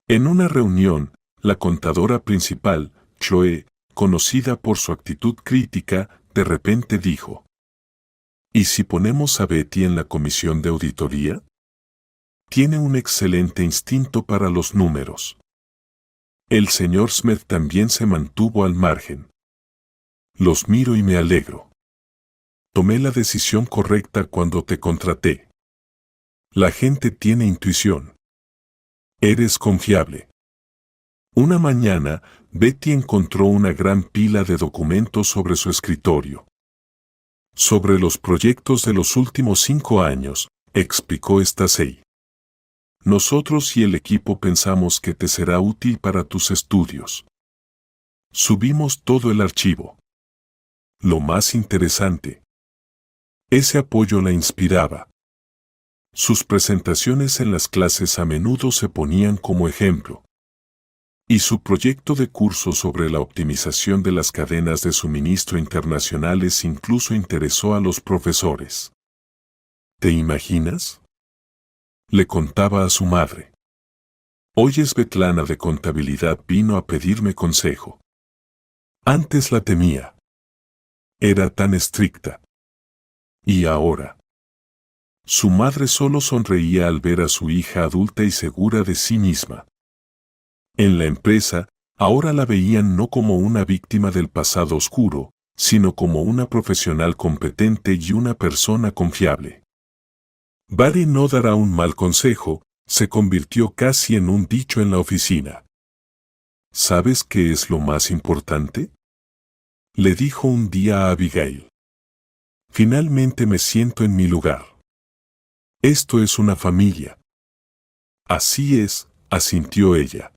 En una reunión, la contadora principal, Chloe, conocida por su actitud crítica, de repente dijo: «¿Y si ponemos a Betty en la comisión de auditoría? Tiene un excelente instinto para los números». El señor Smith también se mantuvo al margen. «Los miro y me alegro. Tomé la decisión correcta cuando te contraté. La gente tiene intuición. Eres confiable». Una mañana, Betty encontró una gran pila de documentos sobre su escritorio. «Sobre los proyectos de los últimos 5 años», explicó Stacey. «Nosotros y el equipo pensamos que te será útil para tus estudios. Subimos todo el archivo. Lo más interesante». Ese apoyo la inspiraba. Sus presentaciones en las clases a menudo se ponían como ejemplo. Y su proyecto de curso sobre la optimización de las cadenas de suministro internacionales incluso interesó a los profesores. «¿Te imaginas?», le contaba a su madre. «Hoy Svetlana de contabilidad vino a pedirme consejo. Antes la temía. Era tan estricta. Y ahora». Su madre solo sonreía al ver a su hija adulta y segura de sí misma. En la empresa, ahora la veían no como una víctima del pasado oscuro, sino como una profesional competente y una persona confiable. «Barry no dará un mal consejo», se convirtió casi en un dicho en la oficina. «¿Sabes qué es lo más importante?», le dijo un día a Abigail. «Finalmente me siento en mi lugar. Esto es una familia. Así es, asintió ella.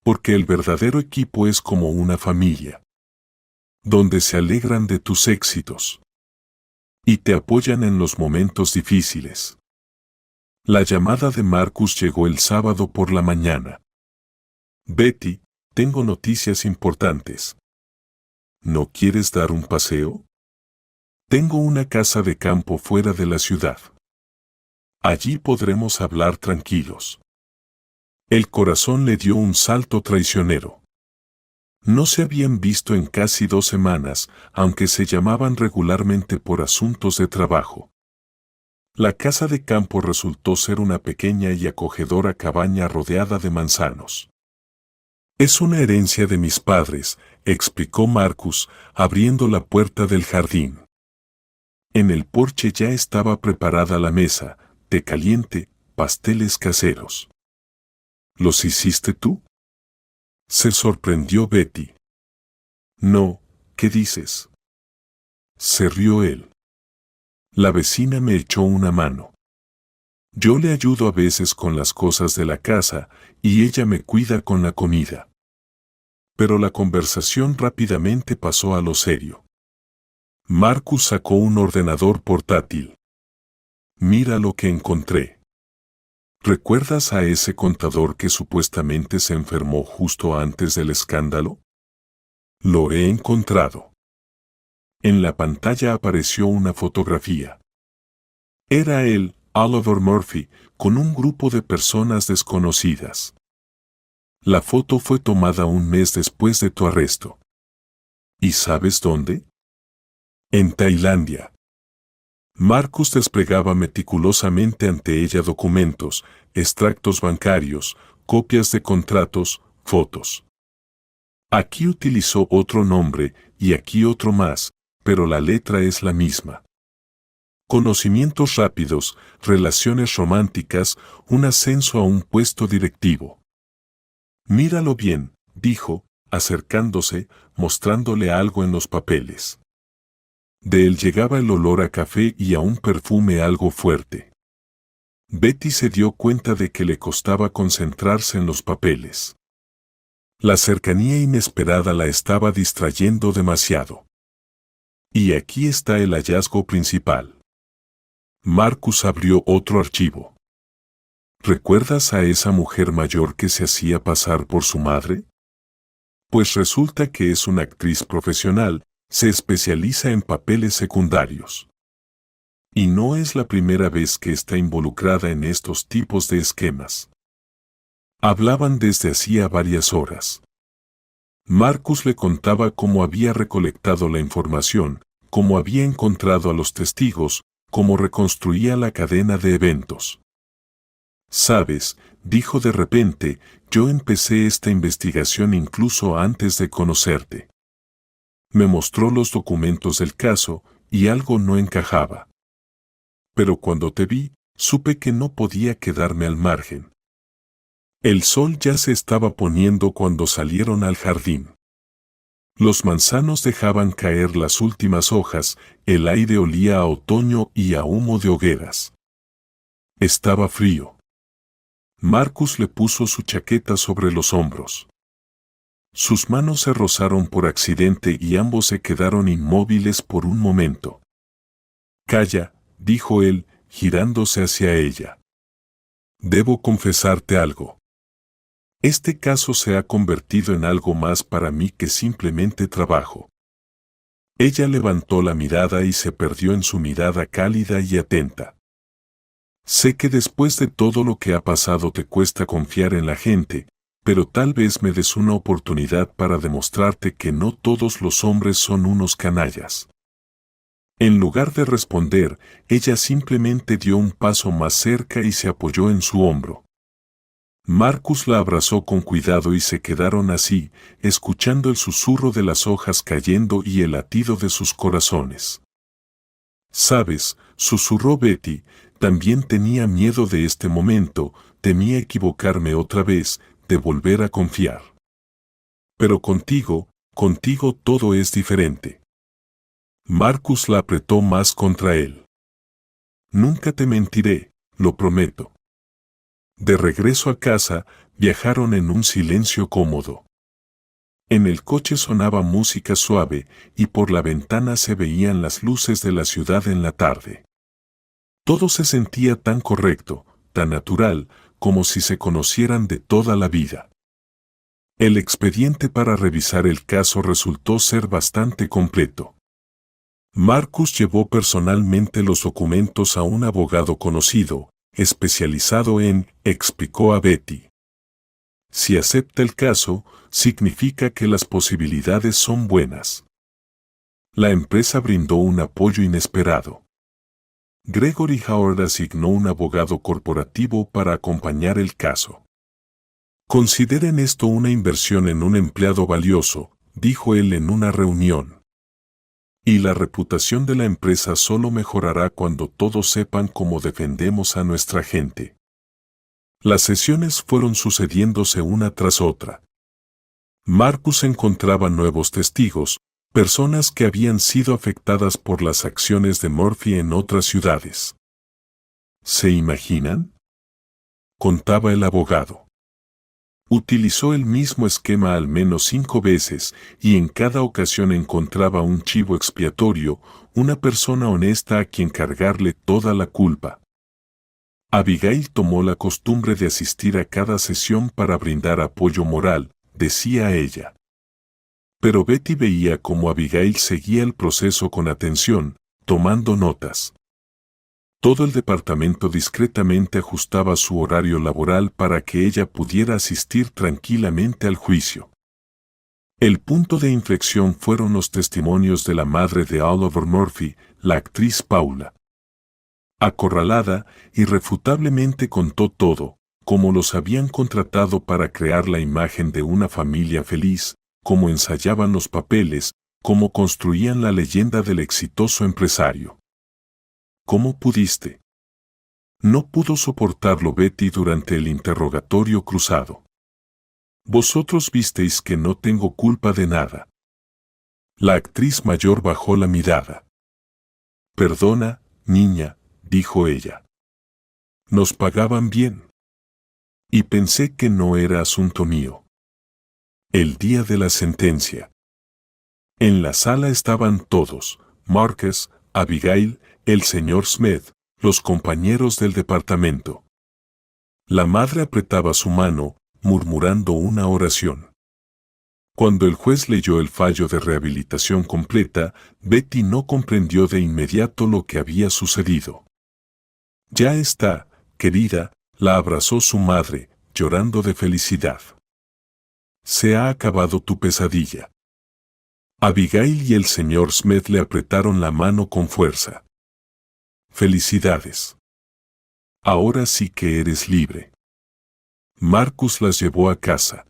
Porque el verdadero equipo es como una familia, donde se alegran de tus éxitos y te apoyan en los momentos difíciles. La llamada de Marcus llegó el sábado por la mañana. Betty, tengo noticias importantes. ¿No quieres dar un paseo? Tengo una casa de campo fuera de la ciudad. Allí podremos hablar tranquilos. El corazón le dio un salto traicionero. No se habían visto en casi 2 semanas, aunque se llamaban regularmente por asuntos de trabajo. La casa de campo resultó ser una pequeña y acogedora cabaña rodeada de manzanos. Es una herencia de mis padres, explicó Marcus, abriendo la puerta del jardín. En el porche ya estaba preparada la mesa, té caliente, pasteles caseros. ¿Los hiciste tú? Se sorprendió Betty. No, ¿qué dices? Se rió él. La vecina me echó una mano. Yo le ayudo a veces con las cosas de la casa y ella me cuida con la comida. Pero la conversación rápidamente pasó a lo serio. Marcus sacó un ordenador portátil. Mira lo que encontré. ¿Recuerdas a ese contador que supuestamente se enfermó justo antes del escándalo? Lo he encontrado. En la pantalla apareció una fotografía. Era él, Oliver Murphy, con un grupo de personas desconocidas. La foto fue tomada un mes después de tu arresto. ¿Y sabes dónde? En Tailandia. Marcus desplegaba meticulosamente ante ella documentos, extractos bancarios, copias de contratos, fotos. Aquí utilizó otro nombre y aquí otro más, pero la letra es la misma. Conocimientos rápidos, relaciones románticas, un ascenso a un puesto directivo. Míralo bien, dijo, acercándose, mostrándole algo en los papeles. De él llegaba el olor a café y a un perfume algo fuerte. Betty se dio cuenta de que le costaba concentrarse en los papeles. La cercanía inesperada la estaba distrayendo demasiado. Y aquí está el hallazgo principal. Marcus abrió otro archivo. ¿Recuerdas a esa mujer mayor que se hacía pasar por su madre? Pues resulta que es una actriz profesional, se especializa en papeles secundarios. Y no es la primera vez que está involucrada en estos tipos de esquemas. Hablaban desde hacía varias horas. Marcus le contaba cómo había recolectado la información, cómo había encontrado a los testigos, cómo reconstruía la cadena de eventos. Sabes, dijo de repente, yo empecé esta investigación incluso antes de conocerte. Me mostró los documentos del caso, y algo no encajaba. Pero cuando te vi, supe que no podía quedarme al margen. El sol ya se estaba poniendo cuando salieron al jardín. Los manzanos dejaban caer las últimas hojas, el aire olía a otoño y a humo de hogueras. Estaba frío. Marcus le puso su chaqueta sobre los hombros. Sus manos se rozaron por accidente y ambos se quedaron inmóviles por un momento. Calla, dijo él, girándose hacia ella. Debo confesarte algo. Este caso se ha convertido en algo más para mí que simplemente trabajo. Ella levantó la mirada y se perdió en su mirada cálida y atenta. Sé que después de todo lo que ha pasado te cuesta confiar en la gente, pero tal vez me des una oportunidad para demostrarte que no todos los hombres son unos canallas. En lugar de responder, ella simplemente dio un paso más cerca y se apoyó en su hombro. Marcus la abrazó con cuidado y se quedaron así, escuchando el susurro de las hojas cayendo y el latido de sus corazones. «Sabes», susurró Betty, «también tenía miedo de este momento, temía equivocarme otra vez, de volver a confiar. Pero contigo todo es diferente». Marcus la apretó más contra él. Nunca te mentiré, lo prometo. De regreso a casa, viajaron en un silencio cómodo. En el coche sonaba música suave y por la ventana se veían las luces de la ciudad en la tarde. Todo se sentía tan correcto, tan natural, como si se conocieran de toda la vida. El expediente para revisar el caso resultó ser bastante completo. Marcus llevó personalmente los documentos a un abogado conocido, especializado en, explicó a Betty. Si acepta el caso, significa que las posibilidades son buenas. La empresa brindó un apoyo inesperado. Gregory Howard asignó un abogado corporativo para acompañar el caso. Consideren esto una inversión en un empleado valioso, dijo él en una reunión. Y la reputación de la empresa solo mejorará cuando todos sepan cómo defendemos a nuestra gente. Las sesiones fueron sucediéndose una tras otra. Marcus encontraba nuevos testigos, personas que habían sido afectadas por las acciones de Murphy en otras ciudades. ¿Se imaginan?, contaba el abogado. Utilizó el mismo esquema al menos 5 veces y en cada ocasión encontraba un chivo expiatorio, una persona honesta a quien cargarle toda la culpa. Abigail tomó la costumbre de asistir a cada sesión para brindar apoyo moral, decía ella. Pero Betty veía cómo Abigail seguía el proceso con atención, tomando notas. Todo el departamento discretamente ajustaba su horario laboral para que ella pudiera asistir tranquilamente al juicio. El punto de inflexión fueron los testimonios de la madre de Oliver Murphy, la actriz Paula. Acorralada, irrefutablemente contó todo, cómo los habían contratado para crear la imagen de una familia feliz, cómo ensayaban los papeles, cómo construían la leyenda del exitoso empresario. ¿Cómo pudiste? No pudo soportarlo Betty durante el interrogatorio cruzado. Vosotros visteis que no tengo culpa de nada. La actriz mayor bajó la mirada. Perdona, niña, dijo ella. Nos pagaban bien. Y pensé que no era asunto mío. El día de la sentencia. En la sala estaban todos, Marcus, Abigail, el señor Smith, los compañeros del departamento. La madre apretaba su mano, murmurando una oración. Cuando el juez leyó el fallo de rehabilitación completa, Betty no comprendió de inmediato lo que había sucedido. Ya está, querida, la abrazó su madre, llorando de felicidad. Se ha acabado tu pesadilla. Abigail y el señor Smith le apretaron la mano con fuerza. Felicidades. Ahora sí que eres libre. Marcus las llevó a casa.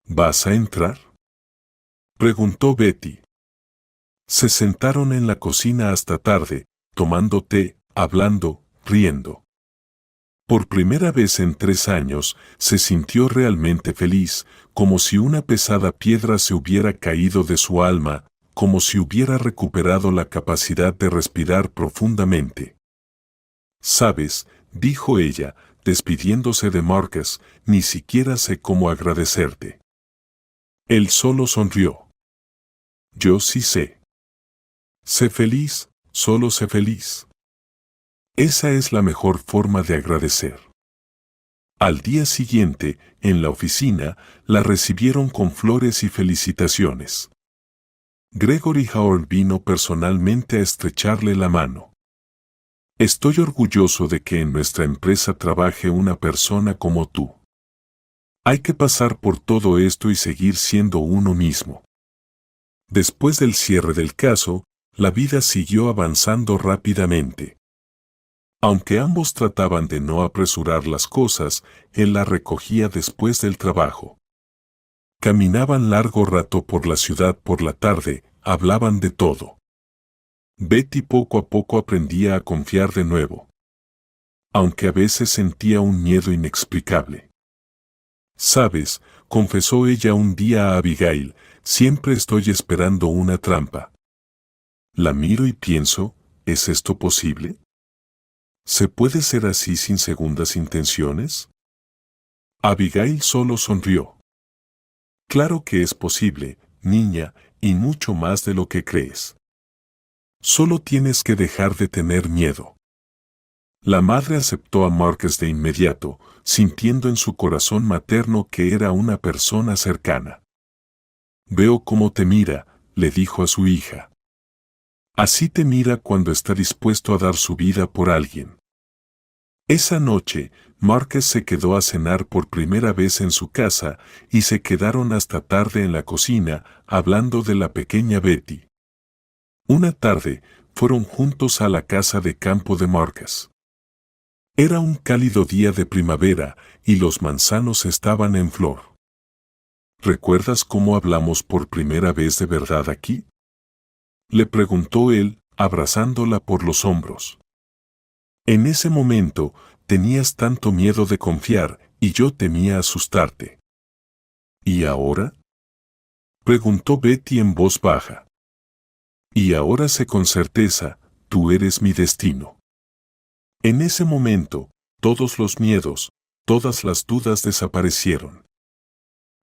¿Vas a entrar?, preguntó Betty. Se sentaron en la cocina hasta tarde, tomando té, hablando, riendo. Por primera vez en 3 años, se sintió realmente feliz, como si una pesada piedra se hubiera caído de su alma, como si hubiera recuperado la capacidad de respirar profundamente. «Sabes», dijo ella, despidiéndose de Marcus, «ni siquiera sé cómo agradecerte». Él solo sonrió. «Yo sí sé. Sé feliz, solo sé feliz». Esa es la mejor forma de agradecer. Al día siguiente, en la oficina, la recibieron con flores y felicitaciones. Gregory Howard vino personalmente a estrecharle la mano. Estoy orgulloso de que en nuestra empresa trabaje una persona como tú. Hay que pasar por todo esto y seguir siendo uno mismo. Después del cierre del caso, la vida siguió avanzando rápidamente. Aunque ambos trataban de no apresurar las cosas, él la recogía después del trabajo. Caminaban largo rato por la ciudad por la tarde, hablaban de todo. Betty poco a poco aprendía a confiar de nuevo. Aunque a veces sentía un miedo inexplicable. «Sabes», confesó ella un día a Abigail, «siempre estoy esperando una trampa». La miro y pienso, ¿es esto posible? ¿Se puede ser así sin segundas intenciones? Abigail solo sonrió. Claro que es posible, niña, y mucho más de lo que crees. Solo tienes que dejar de tener miedo. La madre aceptó a Marcus de inmediato, sintiendo en su corazón materno que era una persona cercana. Veo cómo te mira, le dijo a su hija. Así te mira cuando está dispuesto a dar su vida por alguien. Esa noche, Marcus se quedó a cenar por primera vez en su casa y se quedaron hasta tarde en la cocina, hablando de la pequeña Betty. Una tarde, fueron juntos a la casa de campo de Marcus. Era un cálido día de primavera y los manzanos estaban en flor. ¿Recuerdas cómo hablamos por primera vez de verdad aquí? Le preguntó él, abrazándola por los hombros. En ese momento, tenías tanto miedo de confiar y yo temía asustarte. ¿Y ahora? Preguntó Betty en voz baja. Y ahora sé con certeza, tú eres mi destino. En ese momento, todos los miedos, todas las dudas desaparecieron.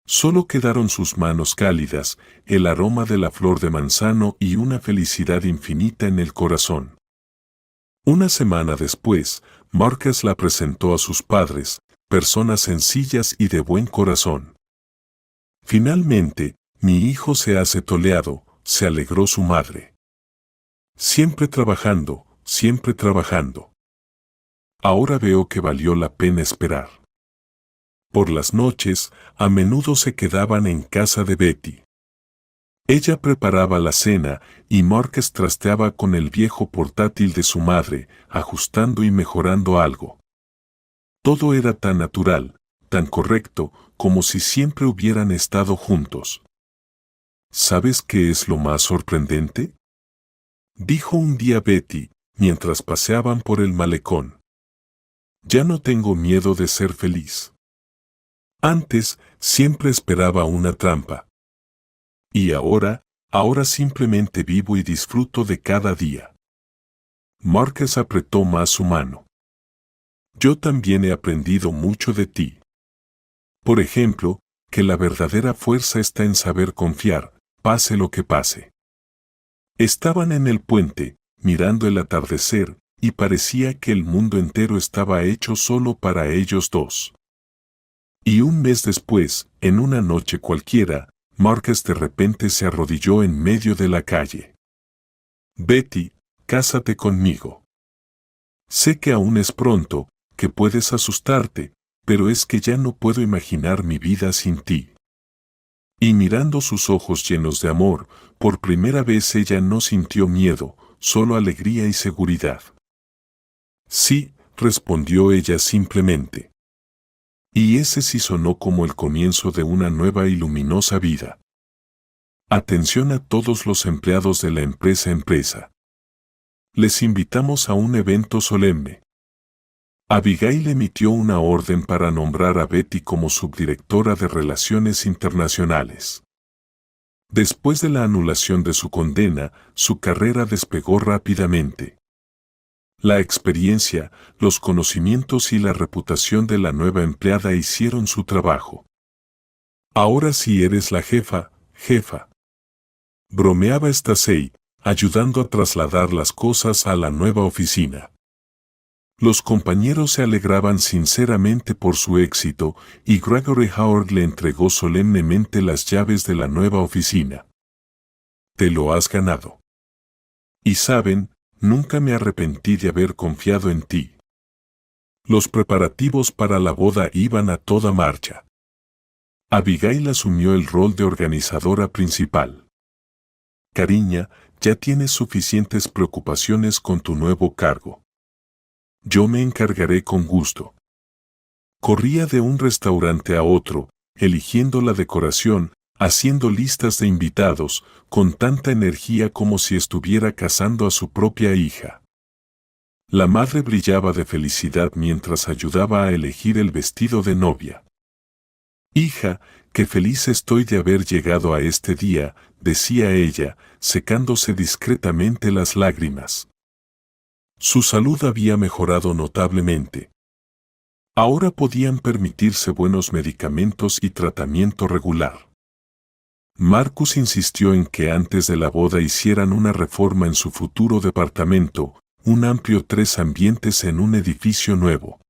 Solo quedaron sus manos cálidas, el aroma de la flor de manzano y una felicidad infinita en el corazón. Una semana después, Marcus la presentó a sus padres, personas sencillas y de buen corazón. Finalmente, mi hijo se hace toleado, se alegró su madre. Siempre trabajando, siempre trabajando. Ahora veo que valió la pena esperar. Por las noches, a menudo se quedaban en casa de Betty. Ella preparaba la cena y Marcus trasteaba con el viejo portátil de su madre, ajustando y mejorando algo. Todo era tan natural, tan correcto, como si siempre hubieran estado juntos. ¿Sabes qué es lo más sorprendente? Dijo un día Betty, mientras paseaban por el malecón. Ya no tengo miedo de ser feliz. Antes, siempre esperaba una trampa. Y ahora simplemente vivo y disfruto de cada día. Marcus apretó más su mano. Yo también he aprendido mucho de ti. Por ejemplo, que la verdadera fuerza está en saber confiar, pase lo que pase. Estaban en el puente, mirando el atardecer, y parecía que el mundo entero estaba hecho solo para ellos dos. Y un mes después, en una noche cualquiera, Marcus de repente se arrodilló en medio de la calle. Betty, cásate conmigo. Sé que aún es pronto, que puedes asustarte, pero es que ya no puedo imaginar mi vida sin ti. Y mirando sus ojos llenos de amor, por primera vez ella no sintió miedo, solo alegría y seguridad. Sí, respondió ella simplemente. Y ese sí sonó como el comienzo de una nueva y luminosa vida. Atención a todos los empleados de la empresa. Les invitamos a un evento solemne. Abigail emitió una orden para nombrar a Betty como subdirectora de Relaciones Internacionales. Después de la anulación de su condena, su carrera despegó rápidamente. La experiencia, los conocimientos y la reputación de la nueva empleada hicieron su trabajo. Ahora sí eres la jefa. Bromeaba Stacey, ayudando a trasladar las cosas a la nueva oficina. Los compañeros se alegraban sinceramente por su éxito y Gregory Howard le entregó solemnemente las llaves de la nueva oficina. Te lo has ganado. Y saben, nunca me arrepentí de haber confiado en ti. Los preparativos para la boda iban a toda marcha. Abigail asumió el rol de organizadora principal. Cariña, ya tienes suficientes preocupaciones con tu nuevo cargo. Yo me encargaré con gusto. Corría de un restaurante a otro, eligiendo la decoración, haciendo listas de invitados, con tanta energía como si estuviera casando a su propia hija. La madre brillaba de felicidad mientras ayudaba a elegir el vestido de novia. Hija, qué feliz estoy de haber llegado a este día, decía ella, secándose discretamente las lágrimas. Su salud había mejorado notablemente. Ahora podían permitirse buenos medicamentos y tratamiento regular. Marcus insistió en que antes de la boda hicieran una reforma en su futuro departamento, un amplio 3 ambientes en un edificio nuevo.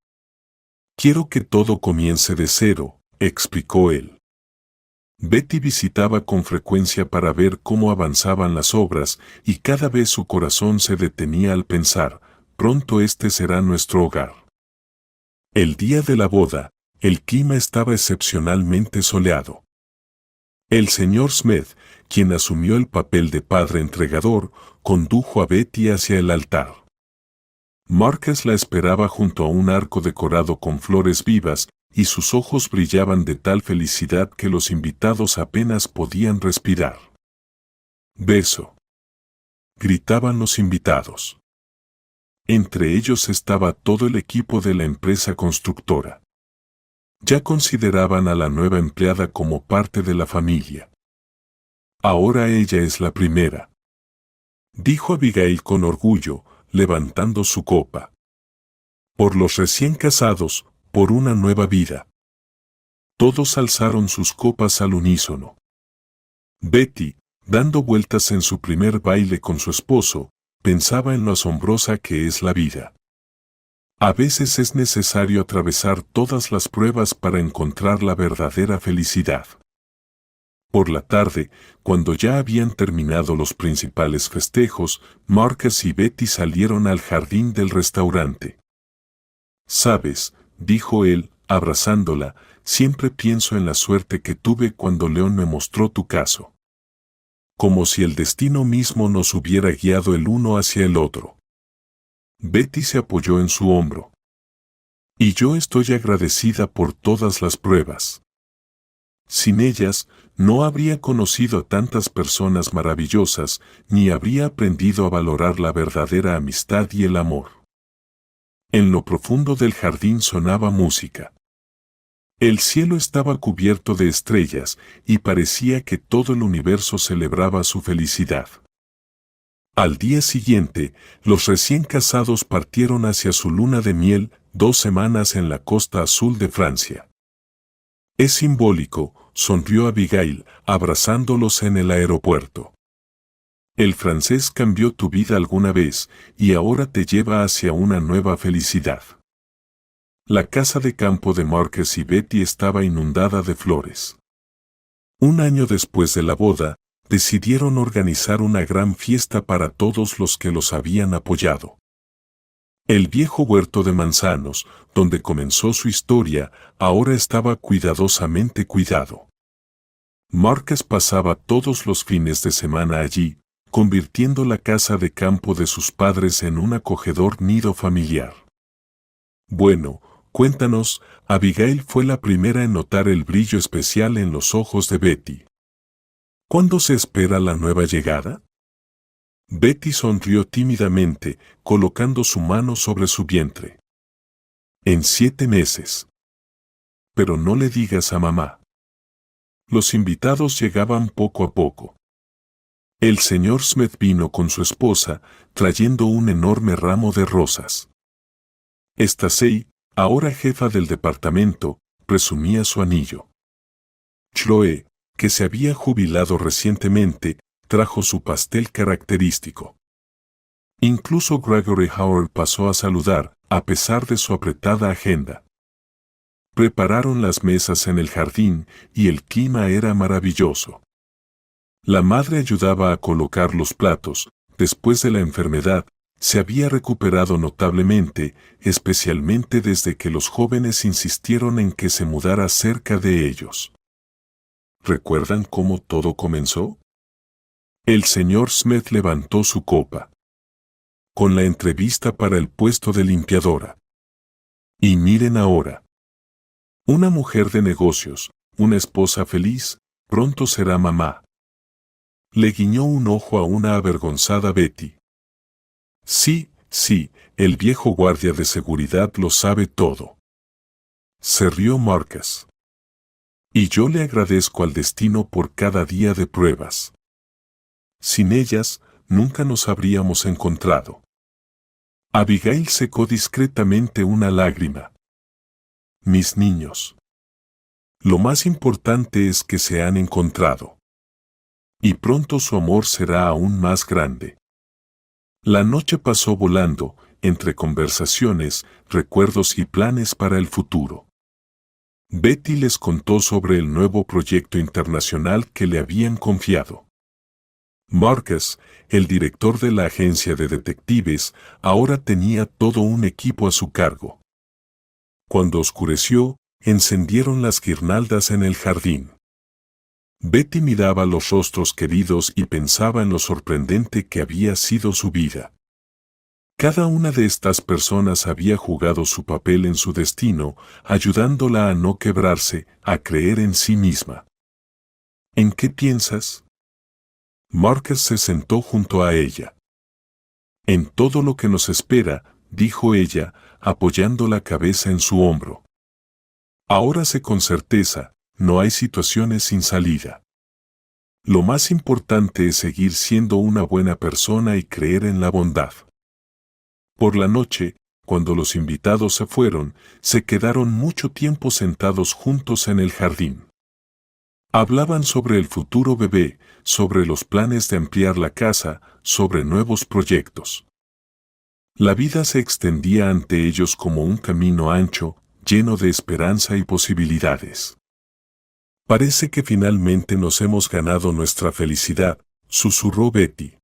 Quiero que todo comience de cero, explicó él. Betty visitaba con frecuencia para ver cómo avanzaban las obras y cada vez su corazón se detenía al pensar, pronto este será nuestro hogar. El día de la boda, el clima estaba excepcionalmente soleado. El señor Smith, quien asumió el papel de padre entregador, condujo a Betty hacia el altar. Marcus la esperaba junto a un arco decorado con flores vivas, y sus ojos brillaban de tal felicidad que los invitados apenas podían respirar. «Beso», gritaban los invitados. Entre ellos estaba todo el equipo de la empresa constructora. Ya consideraban a la nueva empleada como parte de la familia. «Ahora ella es la primera», dijo Abigail con orgullo, levantando su copa. «Por los recién casados, por una nueva vida». Todos alzaron sus copas al unísono. Betty, dando vueltas en su primer baile con su esposo, pensaba en lo asombrosa que es la vida. A veces es necesario atravesar todas las pruebas para encontrar la verdadera felicidad. Por la tarde, cuando ya habían terminado los principales festejos, Marcus y Betty salieron al jardín del restaurante. «Sabes», dijo él, abrazándola, «siempre pienso en la suerte que tuve cuando León me mostró tu caso. Como si el destino mismo nos hubiera guiado el uno hacia el otro». Betty se apoyó en su hombro. «Y yo estoy agradecida por todas las pruebas. Sin ellas, no habría conocido a tantas personas maravillosas, ni habría aprendido a valorar la verdadera amistad y el amor». En lo profundo del jardín sonaba música. El cielo estaba cubierto de estrellas y parecía que todo el universo celebraba su felicidad. Al día siguiente, los recién casados partieron hacia su luna de miel, 2 semanas en la costa azul de Francia. «Es simbólico», sonrió Abigail, abrazándolos en el aeropuerto. «El francés cambió tu vida alguna vez, y ahora te lleva hacia una nueva felicidad». La casa de campo de Marcus y Betty estaba inundada de flores. Un año después de la boda, decidieron organizar una gran fiesta para todos los que los habían apoyado. El viejo huerto de manzanos, donde comenzó su historia, ahora estaba cuidadosamente cuidado. Marcus pasaba todos los fines de semana allí, convirtiendo la casa de campo de sus padres en un acogedor nido familiar. «Bueno, cuéntanos», Abigail fue la primera en notar el brillo especial en los ojos de Betty. «¿Cuándo se espera la nueva llegada?». Betty sonrió tímidamente, colocando su mano sobre su vientre. «En 7 meses. Pero no le digas a mamá». Los invitados llegaban poco a poco. El señor Smith vino con su esposa, trayendo un enorme ramo de rosas. Stacey, ahora jefa del departamento, presumía su anillo. Chloe, que se había jubilado recientemente, trajo su pastel característico. Incluso Gregory Howard pasó a saludar, a pesar de su apretada agenda. Prepararon las mesas en el jardín y el clima era maravilloso. La madre ayudaba a colocar los platos. Después de la enfermedad, se había recuperado notablemente, especialmente desde que los jóvenes insistieron en que se mudara cerca de ellos. ¿Recuerdan cómo todo comenzó? El señor Smith levantó su copa. Con la entrevista para el puesto de limpiadora. Y miren ahora. Una mujer de negocios, una esposa feliz, pronto será mamá. Le guiñó un ojo a una avergonzada Betty. Sí, el viejo guardia de seguridad lo sabe todo. Se rió Marcus. Y yo le agradezco al destino por cada día de pruebas. Sin ellas, nunca nos habríamos encontrado. Abigail secó discretamente una lágrima. Mis niños. Lo más importante es que se han encontrado. Y pronto su amor será aún más grande. La noche pasó volando, entre conversaciones, recuerdos y planes para el futuro. Betty les contó sobre el nuevo proyecto internacional que le habían confiado. Marcus, el director de la agencia de detectives, ahora tenía todo un equipo a su cargo. Cuando oscureció, encendieron las guirnaldas en el jardín. Betty miraba los rostros queridos y pensaba en lo sorprendente que había sido su vida. Cada una de estas personas había jugado su papel en su destino, ayudándola a no quebrarse, a creer en sí misma. ¿En qué piensas? Marcus se sentó junto a ella. En todo lo que nos espera, dijo ella, apoyando la cabeza en su hombro. Ahora sé con certeza, no hay situaciones sin salida. Lo más importante es seguir siendo una buena persona y creer en la bondad. Por la noche, cuando los invitados se fueron, se quedaron mucho tiempo sentados juntos en el jardín. Hablaban sobre el futuro bebé, sobre los planes de ampliar la casa, sobre nuevos proyectos. La vida se extendía ante ellos como un camino ancho, lleno de esperanza y posibilidades. Parece que finalmente nos hemos ganado nuestra felicidad, susurró Betty.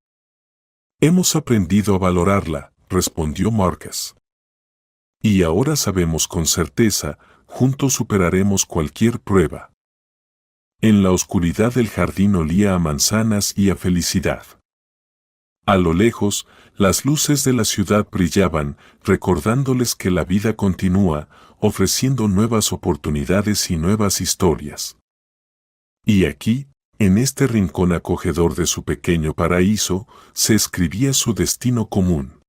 Hemos aprendido a valorarla, respondió Marcus. Y ahora sabemos con certeza, juntos superaremos cualquier prueba. En la oscuridad del jardín olía a manzanas y a felicidad. A lo lejos, las luces de la ciudad brillaban, recordándoles que la vida continúa, ofreciendo nuevas oportunidades y nuevas historias. Y aquí, en este rincón acogedor de su pequeño paraíso, se escribía su destino común.